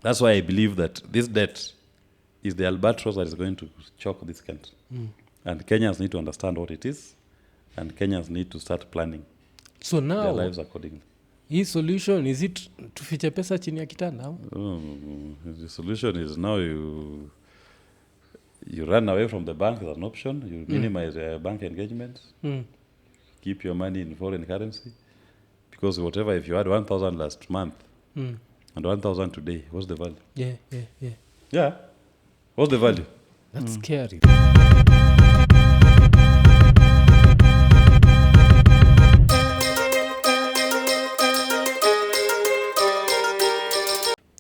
That's why I believe that this debt is the albatross that is going to choke this country. And Kenyans need to understand what it is, and Kenyans need to start planning So their now lives accordingly. hii solution is it tufiche pesa chini ya kitanda? The solution is now you run away from the bank as an option. You minimize your bank engagements. Keep your money in foreign currency. Because whatever, if you had 1,000 last month and 1,000 today, what's the value? Yeah. Yeah. What's the value? That's scary.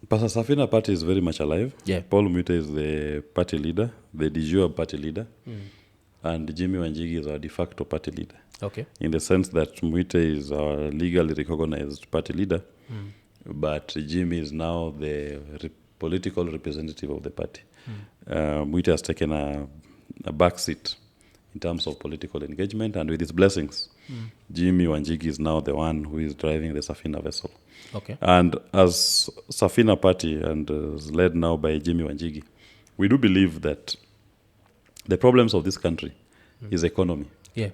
Pastor Safina party is very much alive. Yeah. Paul Mwite is the party leader, the de jure party leader. And Jimmy Wanjigi is our de facto party leader. Okay. In the sense that Mwite is our legally recognized party leader, but Jimmy is now the political representative of the party. Mwite has taken a back seat in terms of political engagement, and with his blessings, Jimmy Wanjigi is now the one who is driving the Safina vessel. Okay. And as Safina party, and is led now by Jimmy Wanjigi, we do believe that the problems of this country is economy. Yeah.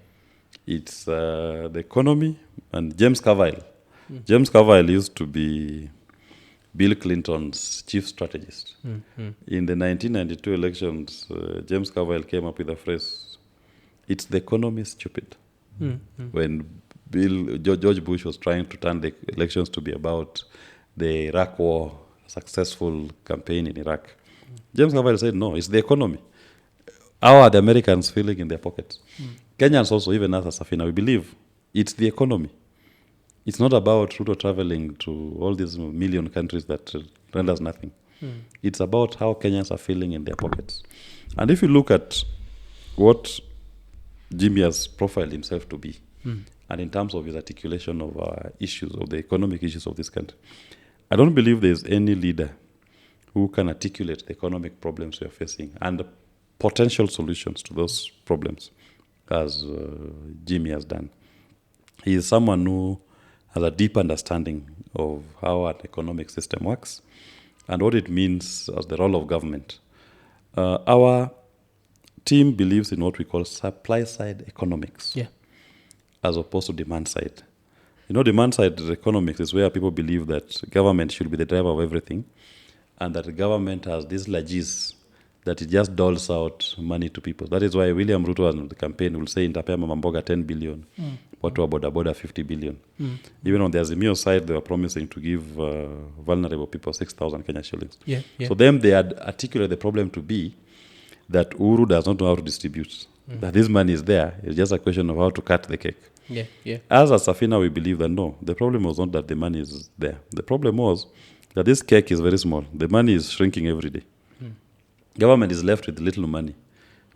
It's the economy, and James Carville. James Carville used to be Bill Clinton's chief strategist. In the 1992 elections, James Carville came up with a phrase, "It's the economy, stupid." When George Bush was trying to turn the elections to be about the Iraq war, a successful campaign in Iraq, James Carville said, no, it's the economy. How are the Americans feeling in their pockets? Kenyans also, even as a Safina, we believe it's the economy. It's not about Ruto traveling to all these million countries that renders nothing. It's about how Kenyans are feeling in their pockets. And if you look at what Jimmy has profiled himself to be, and in terms of his articulation of issues, of the economic issues of this country, I don't believe there's any leader who can articulate the economic problems we are facing and the potential solutions to those problems as Jimmy has done. He is someone who has a deep understanding of how an economic system works and what it means as the role of government. Our team believes in what we call supply-side economics, as opposed to demand-side. You know, demand-side economics is where people believe that government should be the driver of everything, and that the government has these largesse that it just doles out money to people. That is why William Ruto on the campaign will say, "Nitapea mama mboga 10 billion, watu wa boda boda 50 billion." Even on the Azimio side, they were promising to give vulnerable people 6,000 Kenya shillings. So them, they had articulated the problem to be that Uru does not know how to distribute. That this money is there. It's just a question of how to cut the cake. As a Safina, we believe that no, the problem was not that the money is there. The problem was that this cake is very small. The money is shrinking every day. Government is left with little money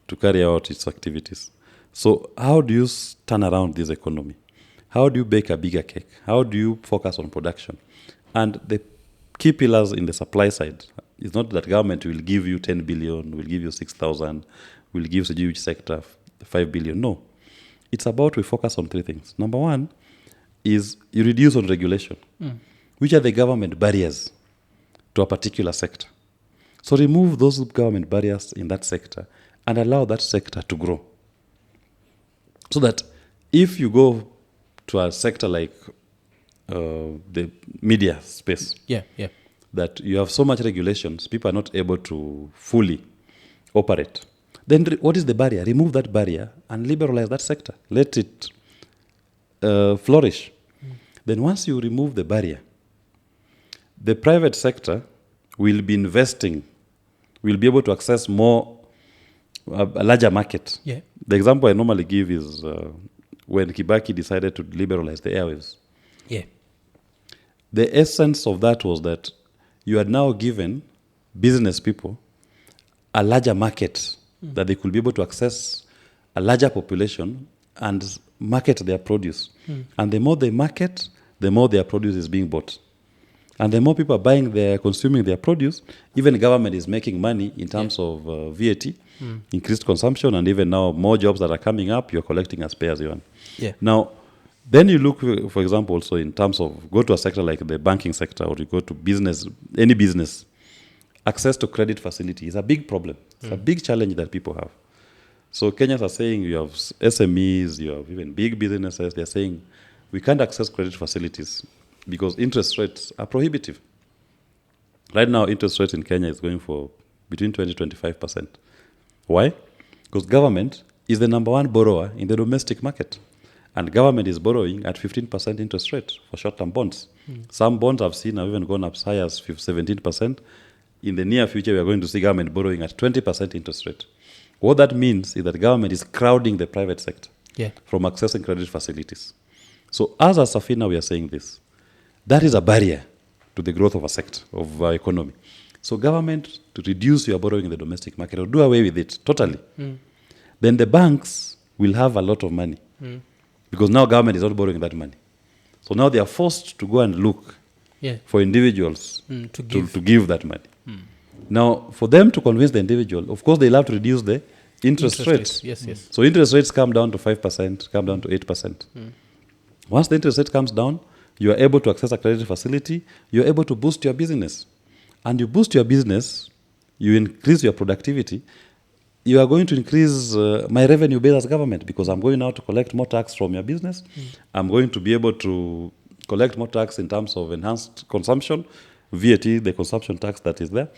to carry out its activities. So how do you turn around this economy? How do you bake a bigger cake? How do you focus on production? And the key pillars in the supply side is not that government will give you 10 billion, will give you 6,000, will give the huge sector 5 billion. No. It's about we focus on three things. Number one is you reduce on regulation. Which are the government barriers to a particular sector? So remove those government barriers in that sector and allow that sector to grow. So that if you go to a sector like the media space, that you have so much regulations, people are not able to fully operate. Then what is the barrier? Remove that barrier and liberalize that sector. Let it flourish. Then once you remove the barrier, the private sector will be investing, will be able to access more, a larger market. The example I normally give is when Kibaki decided to liberalize the airwaves. The essence of that was that you had now given business people a larger market that they could be able to access a larger population and market their produce. And the more they market, the more their produce is being bought. And the more people are buying consuming their produce, even the government is making money in terms of VAT, increased consumption, and even now more jobs that are coming up, you're collecting as pay as you earn. Now, then you look, for example, also in terms of go to a sector like the banking sector, or you go to business, any business, access to credit facility is a big problem. It's a big challenge that people have. So Kenyans are saying you have SMEs, you have even big businesses. They're saying we can't access credit facilities because interest rates are prohibitive. Right now, interest rate in Kenya is going for between 20 to 25%. Why? Because government is the number one borrower in the domestic market. And government is borrowing at 15% interest rate for short-term bonds. Some bonds I've seen have even gone up as high as 17%. In the near future, we are going to see government borrowing at 20% interest rate. What that means is that government is crowding the private sector from accessing credit facilities. So as a Safina, we are saying this. That is a barrier to the growth of a sector, of our economy. So government, to reduce your borrowing in the domestic market or do away with it totally, then the banks will have a lot of money because now government is not borrowing that money. So now they are forced to go and look for individuals to give that money. Now, for them to convince the individual, of course, they'll have to reduce the interest rates. Yes, yes. So interest rates come down to 5%, come down to 8%. Once the interest rate comes down, you are able to access a credit facility, you are able to boost your business. And you boost your business, you increase your productivity, you are going to increase my revenue base as government because I'm going now to collect more tax from your business. I'm going to be able to collect more tax in terms of enhanced consumption, VAT, the consumption tax that is there,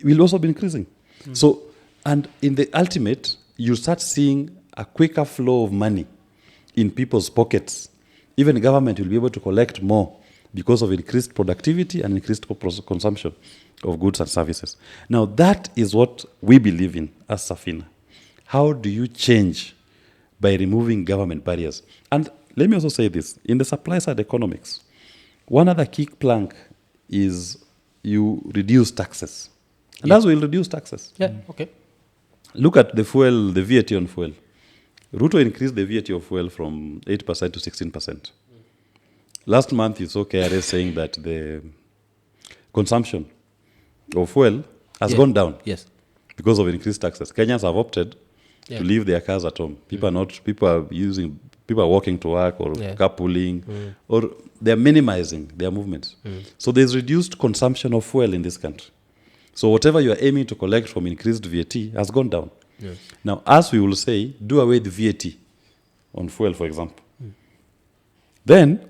will also be increasing. So, and in the ultimate, you start seeing a quicker flow of money in people's pockets. Even government will be able to collect more because of increased productivity and increased consumption of goods and services. Now, that is what we believe in as Safina. How do you change by removing government barriers? And let me also say this. In the supply side economics, one other key plank is you reduce taxes. And as we'll reduce taxes. Okay. Look at the fuel, the VAT on fuel. Ruto increased the VAT of fuel from 8% to 16%. Last month, you saw KRA saying that the consumption of fuel has gone down because of increased taxes. Kenyans have opted to leave their cars at home. People are walking to work or carpooling, or they're minimizing their movements. So there's reduced consumption of fuel in this country. So whatever you are aiming to collect from increased VAT has gone down. Now, as we will say, do away with VAT on fuel, for example. Then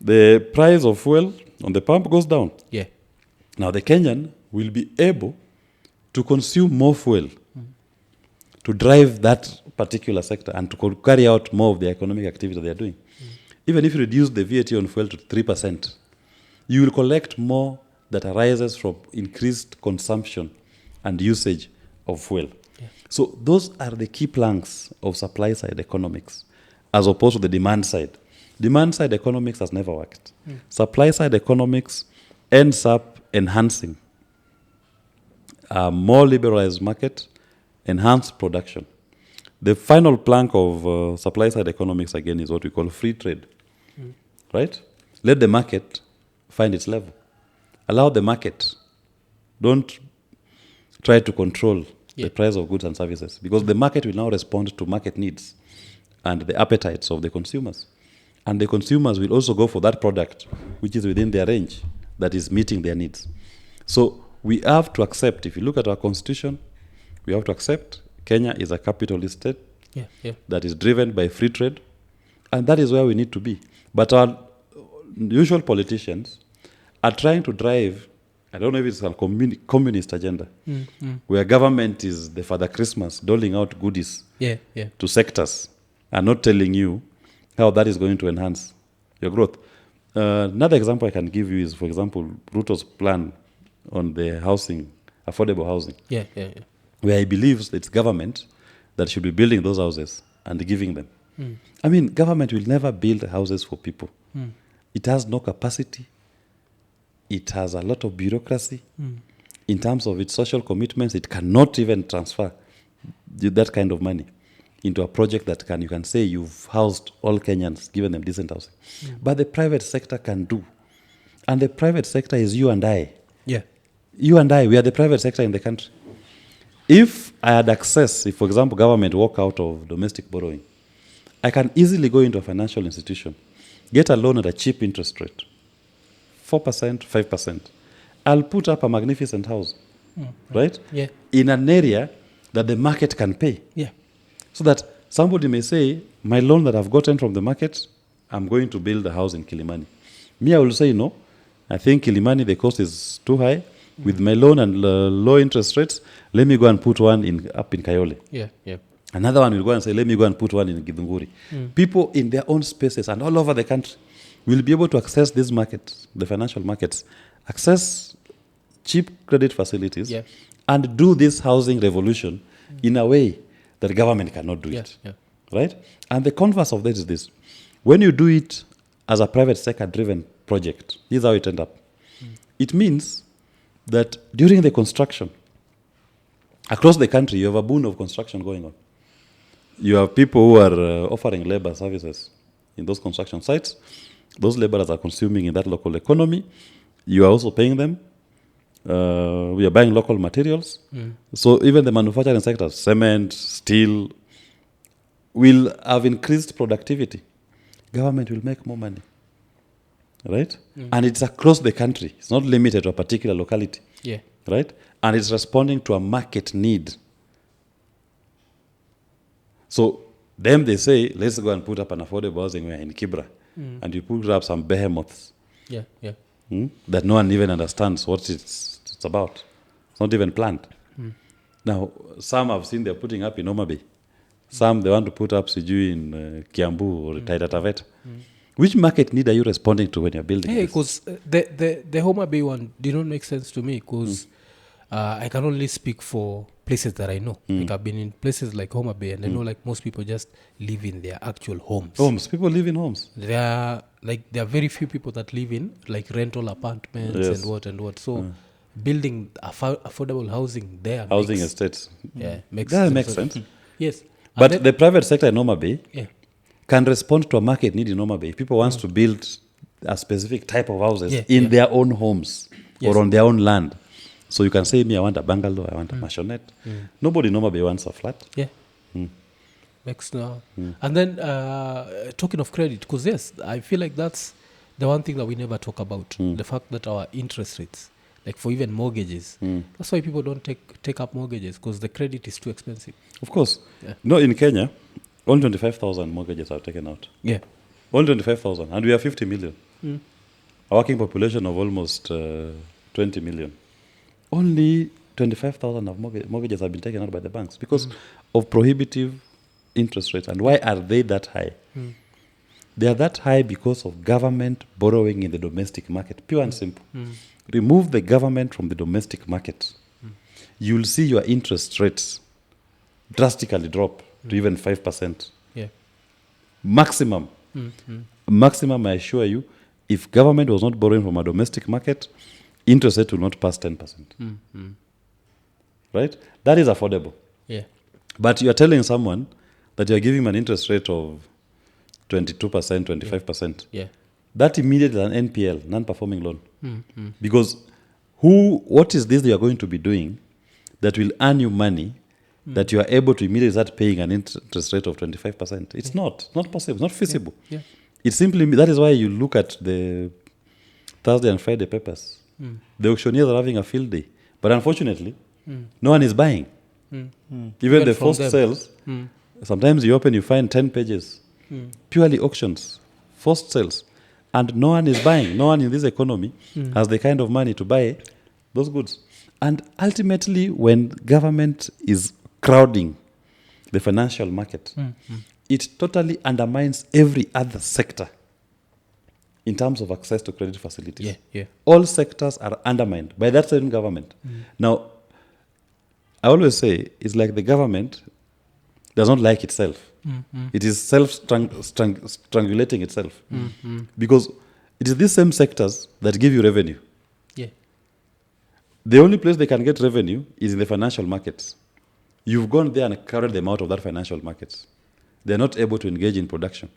the price of fuel on the pump goes down. Now the Kenyan will be able to consume more fuel to drive that particular sector and to carry out more of the economic activity they are doing. Even if you reduce the VAT on fuel to 3%, you will collect more that arises from increased consumption and usage of fuel. So those are the key planks of supply side economics as opposed to the demand side. Demand side economics has never worked. Supply side economics ends up enhancing a more liberalized market, enhanced production. The final plank of supply side economics, again, is what we call free trade. Right? Let the market find its level. Allow the market. Don't try to control the price of goods and services because the market will now respond to market needs and the appetites of the consumers. And the consumers will also go for that product which is within their range, that is meeting their needs. So we have to accept, if you look at our constitution, we have to accept Kenya is a capitalist state that is driven by free trade, and that is where we need to be. But our usual politicians are trying to drive, I don't know if it's a communist agenda, where government is the Father Christmas doling out goodies to sectors and not telling you how that is going to enhance your growth. Another example I can give you is, for example, Ruto's plan on the housing, affordable housing, where he believes it's government that should be building those houses and giving them. I mean, government will never build houses for people. It has no capacity. It has a lot of bureaucracy. In terms of its social commitments, it cannot even transfer that kind of money into a project that you can say you've housed all Kenyans, given them decent housing. But the private sector can do. And the private sector is you and I. You and I, we are the private sector in the country. If I had access, if, for example, government walk out of domestic borrowing, I can easily go into a financial institution, get a loan at a cheap interest rate, 4%, 5%, I'll put up a magnificent house, right? Yeah. In an area that the market can pay. Yeah. So that somebody may say, my loan that I've gotten from the market, I'm going to build a house in Kilimani. Me, I will say no. I think Kilimani, the cost is too high. With my loan and low interest rates, let me go and put one up in Kayole. Yeah. Yeah. Another one will go and say, let me go and put one in Githunguri. People in their own spaces and all over the country will be able to access these markets, the financial markets, access cheap credit facilities, Yeah. and do this housing revolution in a way that government cannot do it. Yeah. Right? And the converse of that is this. When you do it as a private sector-driven project, this is how it ends up. It means that during the construction, across the country, you have a boon of construction going on. You have people who are offering labor services in those construction sites. Those laborers are consuming in that local economy. You are also paying them. We are buying local materials. So even the manufacturing sector, cement, steel, will have increased productivity. Government will make more money. Right? And it's across the country. It's not limited to a particular locality. Yeah. Right? And it's responding to a market need. So them they say, let's go and put up an affordable housing where in Kibra. And you put up some behemoths Yeah. Yeah. that no one even understands what it's about. It's not even planned. Now, some I've seen they're putting up in Homa Bay. Some they want to put up Siju in Kiambu or Taita Taveta. Which market need are you responding to when you're building Hey, this? because the Homa Bay one did not make sense to me because I can only speak for places that I know. Like I've been in places like Homa Bay and I know like most people just live in their actual homes. Homes. People live in homes. There are very few people that live in like rental apartments Yes. and what. So building affordable housing there. Housing makes, estates. Yeah, makes That sense. makes sense. Yes. But And the private sector in Homa Bay yeah. can respond to a market need in Homa Bay. People want to build a specific type of houses Yeah, in yeah. their own homes Yes. or on their own land. So you can say, me, I want a bungalow, I want a maisonette. Nobody in Homa Bay wants a flat. Yeah. Makes no. And then talking of credit, because yes, I feel like that's the one thing that we never talk about. The fact that our interest rates, like for even mortgages, that's why people don't take up mortgages because the credit is too expensive. Of course. Yeah. No, in Kenya, only 25,000 mortgages are taken out. Yeah. Only 25,000. And we are 50 million. A working population of almost 20 million. Only 25,000 of mortgages have been taken out by the banks because of prohibitive interest rates. And why are they that high? They are that high because of government borrowing in the domestic market. Pure and simple. Remove the government from the domestic market. You'll see your interest rates drastically drop to even 5%. Yeah. Maximum. Maximum, I assure you, if government was not borrowing from a domestic market, interest rate will not pass 10%. Right? That is affordable. Yeah. But you are telling someone that you are giving him an interest rate of 22%, 25%. Yeah. That immediately is an NPL, non-performing loan. Because what is this you are going to be doing that will earn you money that you are able to immediately start paying an interest rate of 25%? It's not possible. It's not feasible. Yeah. It's simply, that is why you look at the Thursday and Friday papers. The auctioneers are having a field day. But unfortunately, no one is buying. Even the from forced them. sales, sometimes you open, you find 10 pages. Purely auctions, forced sales. And no one is buying. No one in this economy has the kind of money to buy those goods. And ultimately, when government is crowding the financial market, it totally undermines every other sector in terms of access to credit facilities. Yeah. Yeah. All sectors are undermined by that same government. Now, I always say it's like the government does not like itself. It is self-strangulating itself. Because it is these same sectors that give you revenue. Yeah. The only place they can get revenue is in the financial markets. You've gone there and crowded them out of that financial markets. They're not able to engage in production.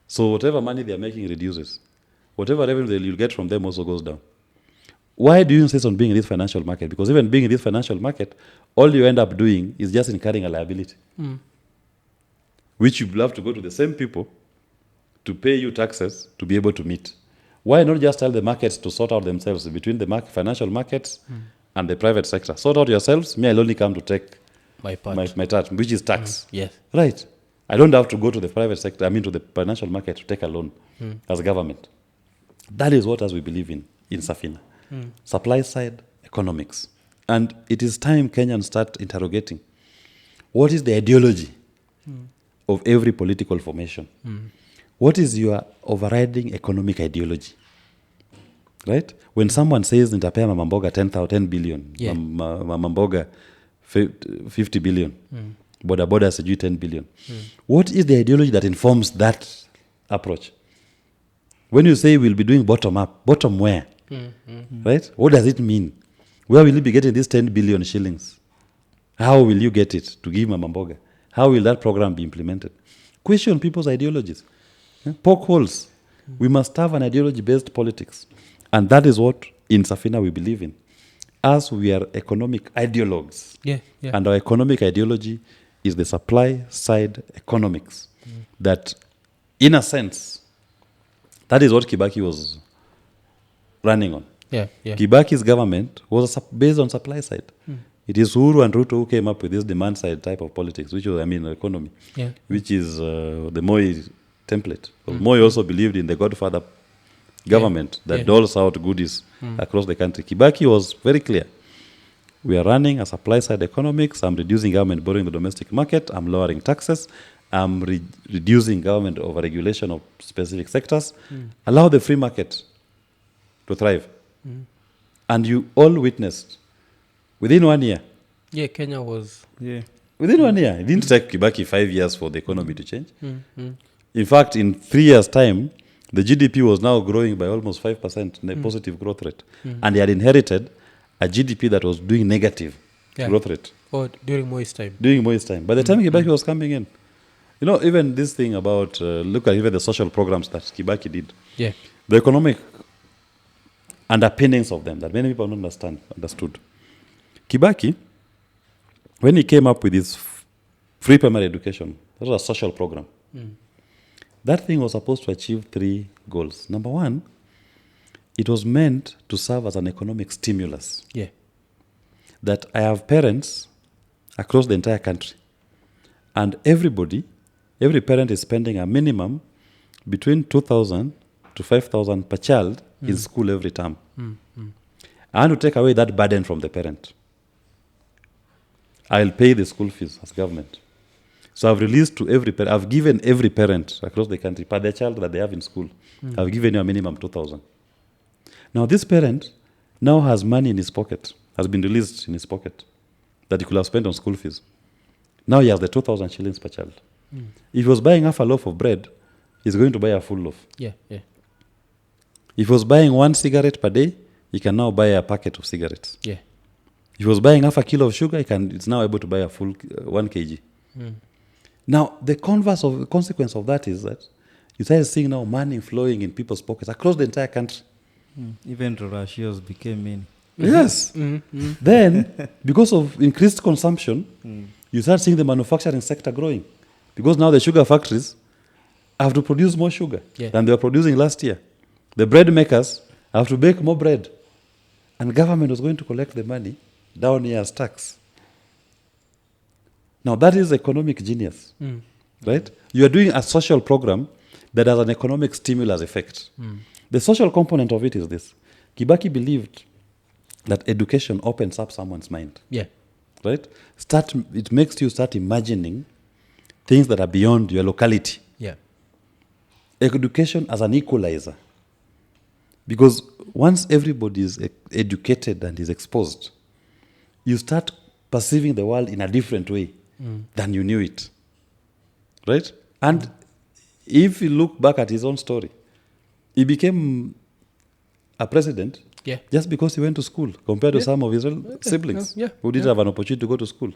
So whatever money they're making reduces. Whatever revenue you'll get from them also goes down. Why do you insist on being in this financial market? Because even being in this financial market, all you end up doing is just incurring a liability. Which you'll have to go to the same people to pay you taxes to be able to meet. Why not just tell the markets to sort out themselves between the financial markets and the private sector? Sort out yourselves. Me, I'll only come to take My part. my tax, which is tax. Yes. Right. I don't have to go to the private sector, to the financial market to take a loan as government. That is what as we believe in Safina. Supply side economics. And it is time Kenyans start interrogating what is the ideology of every political formation. What is your overriding economic ideology? Right? When someone says nitapea mama mboga 10 billion, Yeah. mama mboga 50 billion, boda boda sijui 10 billion. What is the ideology that informs that approach? When you say we'll be doing bottom up, bottom where? Right? What does it mean? Where will you be getting these 10 billion shillings? How will you get it to give mama mboga? How will that program be implemented? Question people's ideologies. Poke holes. We must have an ideology-based politics. And that is what in Safina we believe in. As we are economic ideologues. Yeah. And our economic ideology is the supply side economics. That, in a sense, that is what Kibaki was running on. Yeah. Kibaki's government was based on supply side. It is Uhuru and Ruto who came up with this demand side type of politics, which was, economy, which is the Moi template. Moi also believed in the Godfather government that doles out goodies across the country. Kibaki was very clear. We are running a supply side economics. I'm reducing government borrowing in the domestic market. I'm lowering taxes. I'm reducing government overregulation of specific sectors. Allow the free market to thrive. And you all witnessed within 1 year. Yeah, Kenya was... Yeah. Within 1 year. It didn't take Kibaki 5 years for the economy to change. In fact, in 3 years' time, the GDP was now growing by almost 5% in a positive growth rate. And he had inherited a GDP that was doing negative growth rate. Oh, during Moi's time. During Moi's time. By the time Kibaki was coming in, even this thing about, look at even the social programs that Kibaki did. Yeah. The economic underpinnings of them that many people don't understood. Kibaki, when he came up with his free primary education, that was a social program. That thing was supposed to achieve 3 goals. Number 1, it was meant to serve as an economic stimulus. Yeah. That I have parents across the entire country, and every parent is spending a minimum between 2,000 to 5,000 per child in school every term. I want to take away that burden from the parent. I'll pay the school fees as government. So I've released to every parent, I've given every parent across the country, per their child that they have in school, I've given you a minimum 2,000. Now this parent now has money in his pocket, has been released in his pocket, that he could have spent on school fees. Now he has the 2,000 shillings per child. If he was buying half a loaf of bread, he's going to buy a full loaf. Yeah. If he was buying 1 cigarette per day, he can now buy a packet of cigarettes. Yeah. If he was buying half a kilo of sugar, it's now able to buy a full 1 kg. Now, the consequence of that is that you start seeing now money flowing in people's pockets across the entire country. Even Rurashios became many. Yes. Then, because of increased consumption, you start seeing the manufacturing sector growing. Because now the sugar factories have to produce more sugar than they were producing last year. The bread makers have to bake more bread. And government was going to collect the money down here as tax. Now that is economic genius, right? You are doing a social program that has an economic stimulus effect. The social component of it is this. Kibaki believed that education opens up someone's mind. Yeah. Right? It makes you start imagining things that are beyond your locality. Yeah. Education as an equalizer. Because once everybody is educated and is exposed, you start perceiving the world in a different way than you knew it. Right? And if you look back at his own story, he became a president just because he went to school compared to some of his siblings who didn't have an opportunity to go to school.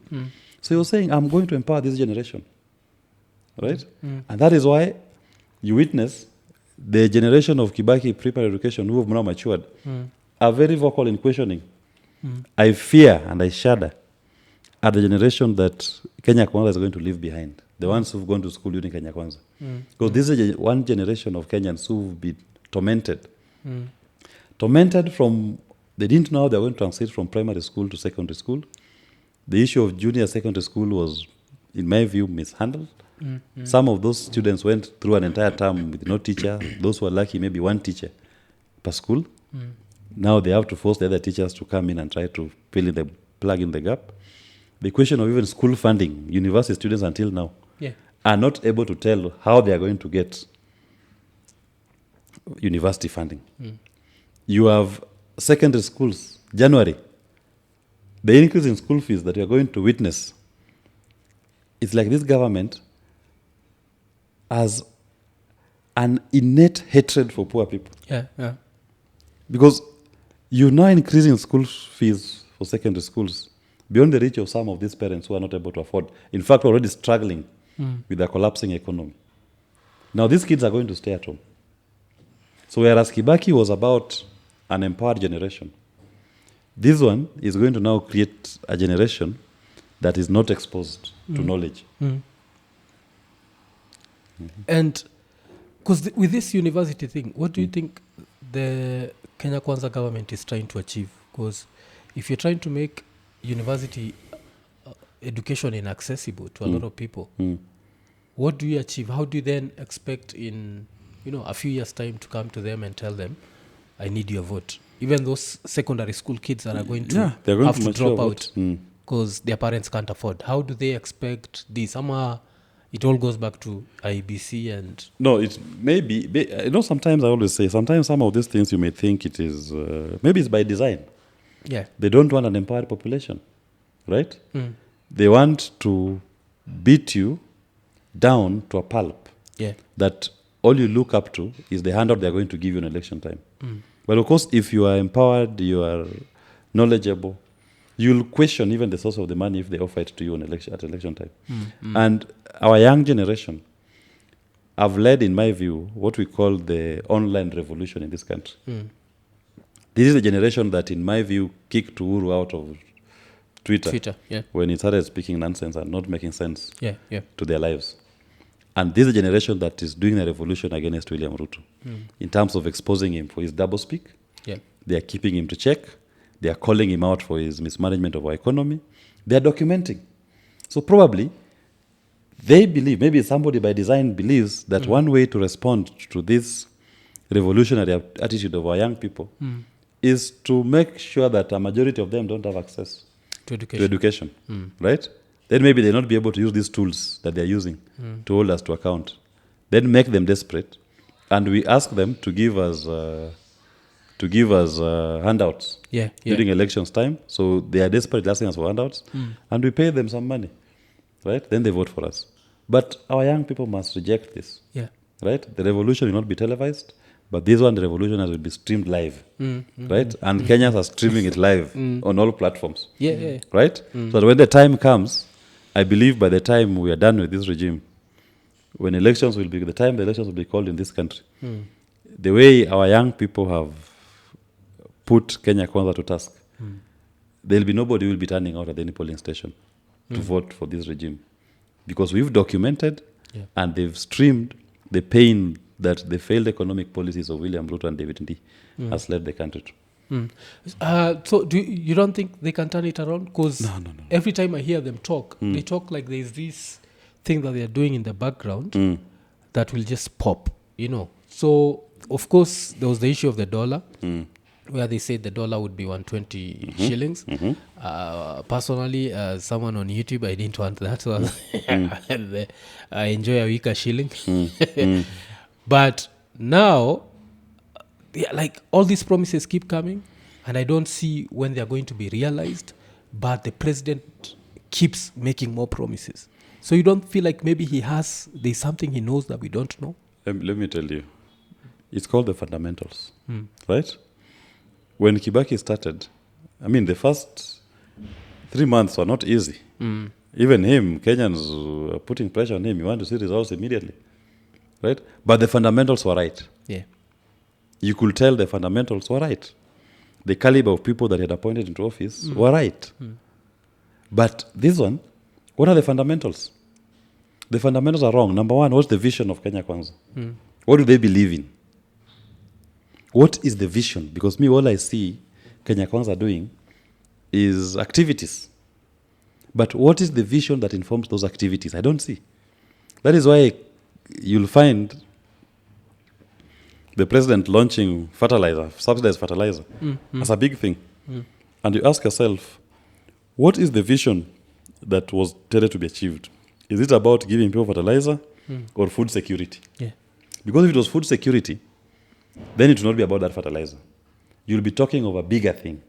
So he was saying, I'm going to empower this generation. Right? And that is why you witness the generation of Kibaki pre-primary education who have now matured are very vocal in questioning. I fear and I shudder at the generation that Kenya Kwanza is going to leave behind. The ones who've gone to school during Kenya Kwanza. Because this is one generation of Kenyans who've been tormented Tormented from, they didn't know how they were going to transit from primary school to secondary school. The issue of junior secondary school was, in my view, mishandled. Some of those students went through an entire term with no teacher. Those who were lucky, maybe one teacher per school. Now they have to force the other teachers to come in and try to plug in the gap. The question of even school funding, university students until now are not able to tell how they are going to get university funding. You have secondary schools, January. The increase in school fees that you are going to witness, it's like this government has an innate hatred for poor people. Yeah. Because you're now increasing school fees for secondary schools beyond the reach of some of these parents who are not able to afford. In fact, already struggling with a collapsing economy. Now, these kids are going to stay at home. So whereas Kibaki was about an empowered generation, this one is going to now create a generation that is not exposed to knowledge. And because with this university thing, what do you think the Kenya Kwanza government is trying to achieve? Because if you're trying to make university education inaccessible to a lot of people, what do you achieve? How do you then expect in a few years' time to come to them and tell them, I need your vote? Even those secondary school kids that are going to have to drop out because their parents can't afford. How do they expect this? It all goes back to IBC and... No, it may be... sometimes I always say, sometimes some of these things you may think it is... maybe it's by design. Yeah. They don't want an empowered population, right? They want to beat you down to a pulp. Yeah. That all you look up to is the handout they're going to give you in election time. But of course, if you are empowered, you are knowledgeable, you'll question even the source of the money if they offer it to you at election time. And our young generation have led, in my view, what we call the online revolution in this country. This is a generation that, in my view, kicked Uhuru out of Twitter when he started speaking nonsense and not making sense to their lives. And this is a generation that is doing a revolution against William Ruto in terms of exposing him for his doublespeak. They are keeping him to check. They are calling him out for his mismanagement of our economy. They are documenting. So probably they believe, maybe somebody by design believes that one way to respond to this revolutionary attitude of our young people is to make sure that a majority of them don't have access to education. Right? Then maybe they'll not be able to use these tools that they're using to hold us to account. Then make them desperate. And we ask them to give us handouts during elections time. So they are desperate asking us for handouts. And we pay them some money. Right? Then they vote for us. But our young people must reject this. Right? The revolution will not be televised. But this one, the revolution will be streamed live. Right? And Kenyans are streaming it live on all platforms. Right? So that when the time comes, I believe by the time we are done with this regime, when the elections will be called in this country, the way our young people have put Kenya Kwanza to task, there'll be nobody who will be turning out at any polling station to vote for this regime. Because we've documented and they've streamed the pain that the failed economic policies of William Ruto and David Ndii has led the country to. So you don't think they can turn it around? Because every time I hear them talk, they talk like there's this thing that they're doing in the background that will just pop, So, of course, there was the issue of the dollar, where they said the dollar would be 120 shillings. Personally, as someone on YouTube, I didn't want that. So I enjoy a weaker shilling. But now, like all these promises keep coming, and I don't see when they're going to be realized. But the president keeps making more promises. So you don't feel like maybe there's something he knows that we don't know? Let me tell you. It's called the fundamentals, right? When Kibaki started, the first 3 months were not easy. Even him, Kenyans were putting pressure on him. You want to see results immediately, right? But the fundamentals were right. You could tell the fundamentals were right. The caliber of people that he had appointed into office were right. But this one, what are the fundamentals? The fundamentals are wrong. Number one, what's the vision of Kenya Kwanza? What do they believe in? What is the vision? Because me, all I see Kenya Kwanza doing is activities. But what is the vision that informs those activities? I don't see. That is why you'll find the president launching fertilizer, subsidized fertilizer, as a big thing. And you ask yourself, what is the vision that was tended to be achieved? Is it about giving people fertilizer or food security? Yeah. Because if it was food security, then it will not be about that fertilizer. You'll be talking of a bigger thing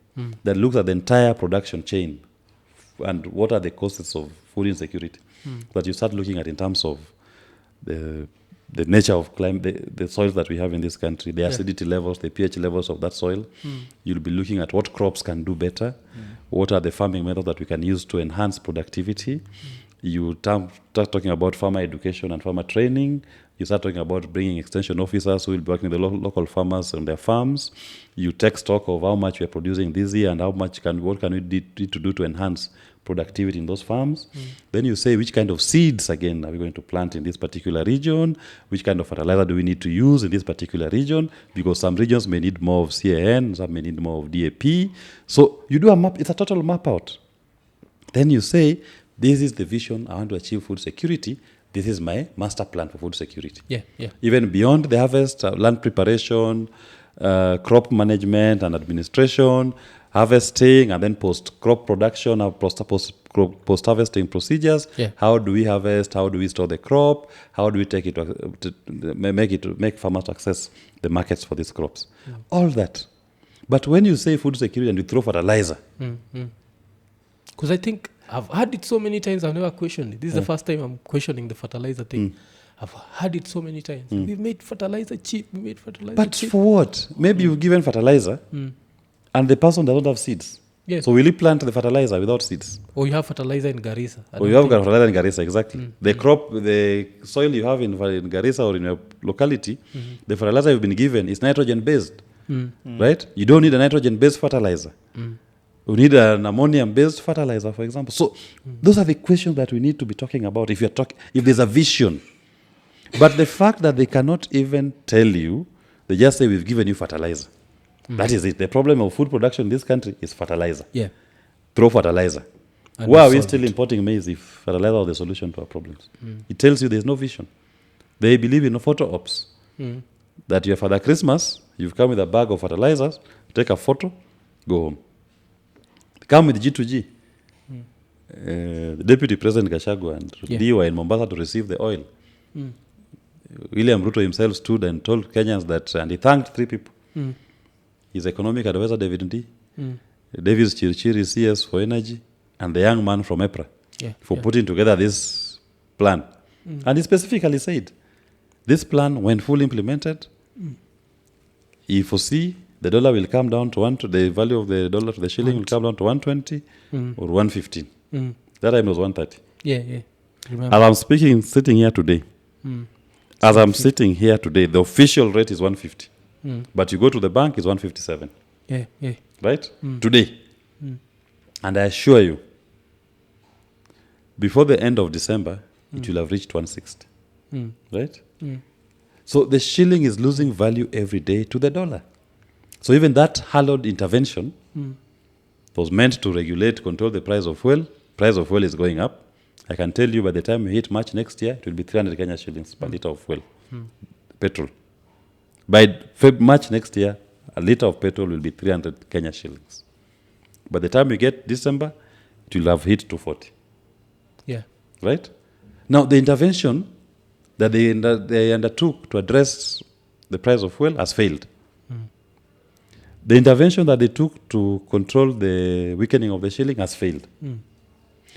that looks at the entire production chain and what are the causes of food insecurity that you start looking at in terms of the nature of climate, the soils that we have in this country, the acidity levels, the pH levels of that soil. You'll be looking at what crops can do better, what are the farming methods that we can use to enhance productivity. You start talking about farmer education and farmer training. You start talking about bringing extension officers who will be working with the local farmers on their farms. You take stock of how much we are producing this year and how much what can we need to do to enhance productivity in those farms. Then you say which kind of seeds again are we going to plant in this particular region, which kind of fertilizer do we need to use in this particular region, because some regions may need more of CAN, some may need more of DAP. So you do a map, it's a total map out. Then you say, this is the vision, I want to achieve food security. This is my master plan for food security. Yeah. Even beyond the harvest, land preparation, crop management and administration, harvesting, and then post-crop production, post-harvesting procedures. Yeah. How do we harvest? How do we store the crop? How do we take it to make farmers access the markets for these crops? All that. But when you say food security and you throw fertilizer, because I think I've heard it so many times, I've never questioned it. This is the first time I'm questioning the fertilizer thing. I've heard it so many times. We've made fertilizer cheap. But for what? Maybe you've given fertilizer and the person doesn't have seeds. Yes. So will you plant the fertilizer without seeds? Or you have fertilizer in Garissa. Or you have fertilizer in Garissa, exactly. The crop, the soil you have in Garissa or in your locality, the fertilizer you've been given is nitrogen-based, right? You don't need a nitrogen-based fertilizer. You need an ammonium-based fertilizer, for example. So those are the questions that we need to be talking about if there's a vision. But the fact that they cannot even tell you, they just say, we've given you fertilizer. That is it. The problem of food production in this country is fertilizer. Yeah. Throw fertilizer. And Why are we still importing maize if fertilizer is the solution to our problems? It tells you there's no vision. They believe in photo ops. That your Father Christmas, you've come with a bag of fertilizers, take a photo, go home. Come with G2G. The Deputy President Gachagua and Ndii were in Mombasa to receive the oil. William Ruto himself stood and told Kenyans that, and he thanked 3 people. His economic advisor, David Ndii, David Chirchiri, CS for energy, and the young man from EPRA for putting together this plan. And he specifically said, this plan, when fully implemented, he foresee the dollar will come down to the value of the dollar to the shilling will come down to 120 or 115. That time it was 130. Yeah. Remember. As I'm sitting here today, the official rate is 150. But you go to the bank, it's 157. Yeah. Right? Today. And I assure you, before the end of December, it will have reached 160. Right? So the shilling is losing value every day to the dollar. So even that hallowed intervention was meant to regulate, control the price of fuel. Price of fuel is going up. I can tell you by the time we hit March next year, it will be 300 Kenya shillings per litre of fuel, petrol. By March next year, a litre of petrol will be 300 Kenya shillings. By the time we get December, it will have hit 240. Yeah. Right? Now, the intervention that they undertook to address the price of fuel has failed. The intervention that they took to control the weakening of the shilling has failed.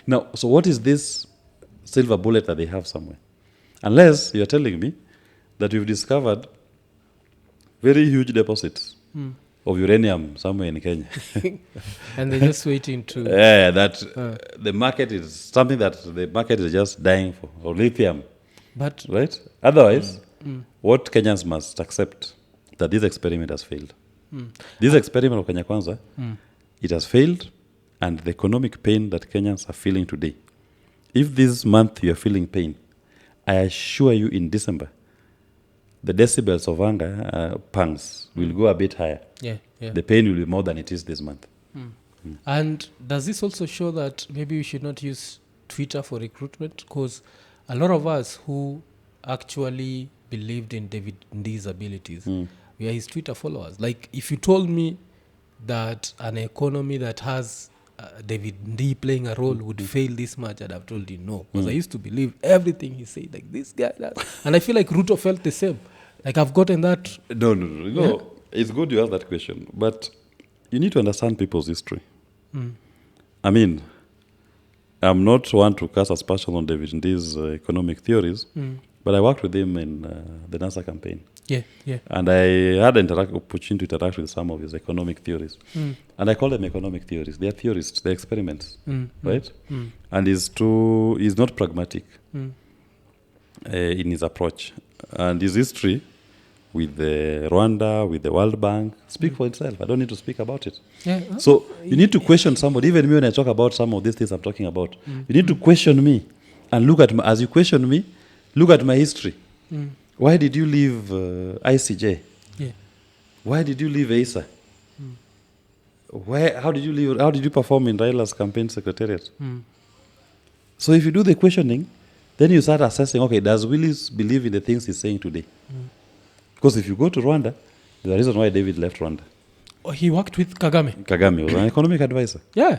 Now, so what is this silver bullet that they have somewhere? Unless you're telling me that we've discovered very huge deposits of uranium somewhere in Kenya. And they're just waiting to... the market is something that the market is just dying for, or lithium. But... Right? Otherwise, what Kenyans must accept that this experiment has failed. This experiment of Kenya Kwanza, it has failed, and the economic pain that Kenyans are feeling today, if this month you are feeling pain, I assure you in December, the decibels of anger, pangs, will go a bit higher. Yeah, yeah. The pain will be more than it is this month. And does this also show that maybe we should not use Twitter for recruitment? Because a lot of us who actually believed in David Ndii's abilities, we are his Twitter followers. Like, if you told me that an economy that has David Ndii playing a role would fail this much, I'd have told you no. Because I used to believe everything he said, like this guy, that. And I feel like Ruto felt the same. Like, I've gotten that. No. It's good you ask that question. But you need to understand people's history. I mean, I'm not one to cast aspersions on David Ndii's economic theories, but I worked with him in the NASA campaign. Yeah, yeah. And I had an opportunity to interact with some of his economic theories. And I call them economic theories. They are theorists, they're experiments, right? And he's not pragmatic in his approach. And his history with Rwanda, with the World Bank, speak for itself. I don't need to speak about it. Yeah. So you need to question somebody. Even me, when I talk about some of these things I'm talking about, you need to question me and look at as you question me, look at my history. Why did you leave ICJ? Yeah. Why did you leave ASA? How did you leave? How did you perform in Raila's campaign secretariat? So if you do the questioning, then you start assessing, okay, does Willis believe in the things he's saying today? Because if you go to Rwanda, there's a reason why David left Rwanda. Oh, he worked with Kagame. Kagame was an economic advisor. Yeah.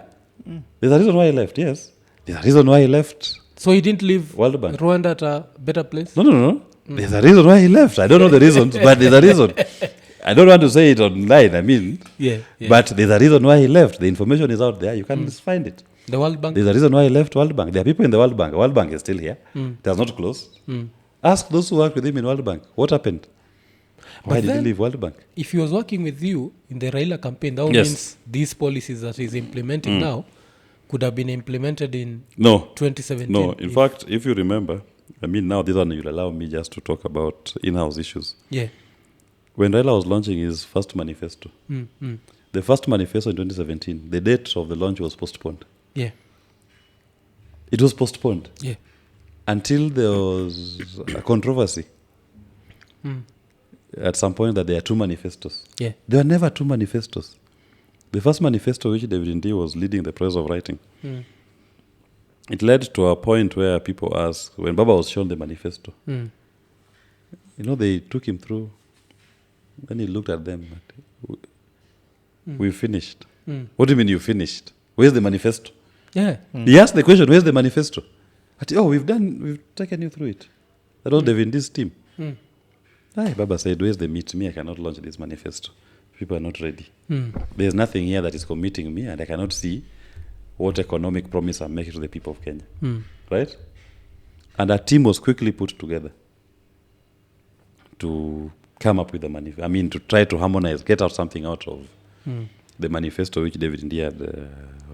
There's a reason why he left, yes. There's a reason why he left So he didn't leave World Bank. Rwanda at a better place? No. There's a reason why he left. I don't know the reasons, but there's a reason. I don't want to say it online, Yeah. but there's a reason why he left. The information is out there. You can just find it. The World Bank? There's a reason why he left World Bank. There are people in the World Bank. World Bank is still here. It has not closed. Ask those who worked with him in World Bank. What happened? Why did he leave World Bank? If he was working with you in the Raila campaign, that Yes. means these policies that he's implementing now could have been implemented in No. 2017. No. In fact, if you remember, now this one you'll allow me just to talk about in-house issues. Yeah. When Raila was launching his first manifesto, the first manifesto in 2017, the date of the launch was postponed. Yeah. It was postponed Yeah. until there was a controversy at some point that there are two manifestos. Yeah. There were never two manifestos. The first manifesto, which David Ndii was leading the process of writing, it led to a point where people asked, when Baba was shown the manifesto, they took him through. Then he looked at them. We finished. What do you mean you finished? Where's the manifesto? Yeah. He asked the question, where's the manifesto? We've taken you through it. That was David Ndii's team. Baba said, where's the meat? Me, I cannot launch this manifesto. People are not ready. There's nothing here that is committing me, and I cannot see what economic promise I'm making to the people of Kenya. Right? And a team was quickly put together to come up with the manifesto. To try to harmonize, get out something out of the manifesto which David Ndii had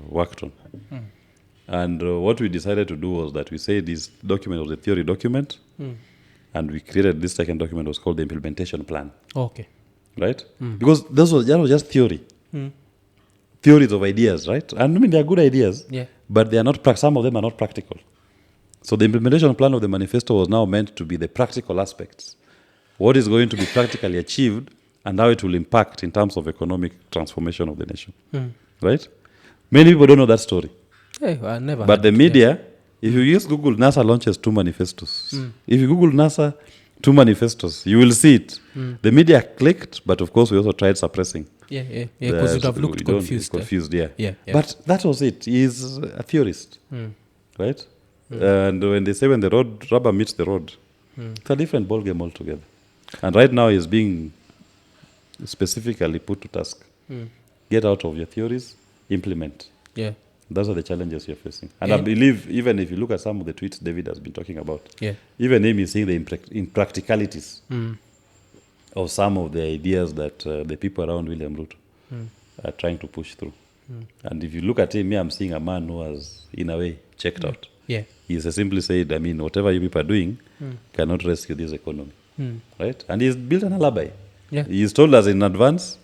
worked on. And what we decided to do was that we said this document was a theory document, and we created this second document was called the implementation plan. Okay. Right? Because that was just theory. Theories of ideas, right? And they are good ideas, but they are not. Some of them are not practical. So the implementation plan of the manifesto was now meant to be the practical aspects. What is going to be practically achieved and how it will impact in terms of economic transformation of the nation. Right? Many people don't know that story. I never. But the media, if you just Google NASA launches two manifestos. If you Google NASA two manifestos, you will see it. The media clicked, but of course we also tried suppressing. Yeah, because it would have looked confused. Yeah. But that was it. He's a theorist, right? And when they say when the rubber meets the road, it's a different ballgame altogether. And right now he's being specifically put to task. Get out of your theories, implement. Yeah. Those are the challenges you're facing. And I believe even if you look at some of the tweets David has been talking about, even him is seeing the impracticalities of some of the ideas that the people around William Ruto are trying to push through. And if you look at him, I'm seeing a man who has, in a way, checked out. Yeah. He's simply said, whatever you people are doing cannot rescue this economy. Right? And he's built an alibi. Yeah. He's told us in advance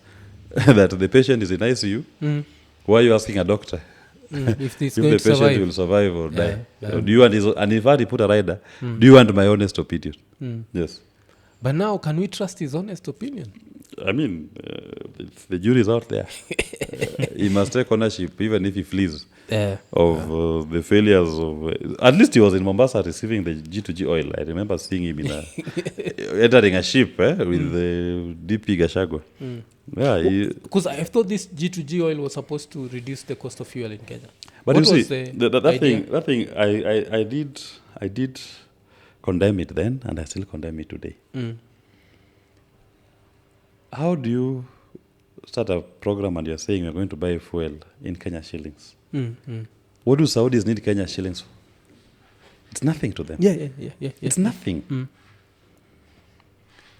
that the patient is in ICU. Why are you asking a doctor? If the patient will survive or die. Yeah. Do you want and in fact he put a rider, do you want my honest opinion? Yes. But now, can we trust his honest opinion? I mean, the jury's out there. He must take ownership, even if he flees, of the failures of. At least he was in Mombasa receiving the G2G oil. I remember seeing him in entering a ship with the DP Gachagua. Yeah, because I thought this G2G oil was supposed to reduce the cost of fuel in Kenya. but What you was see, the that thing, I did condemn it then, and I still condemn it today. How do you start a program and you're saying you're going to buy fuel in Kenya shillings? What do Saudis need Kenya shillings for? It's nothing to them. Yeah. It's nothing.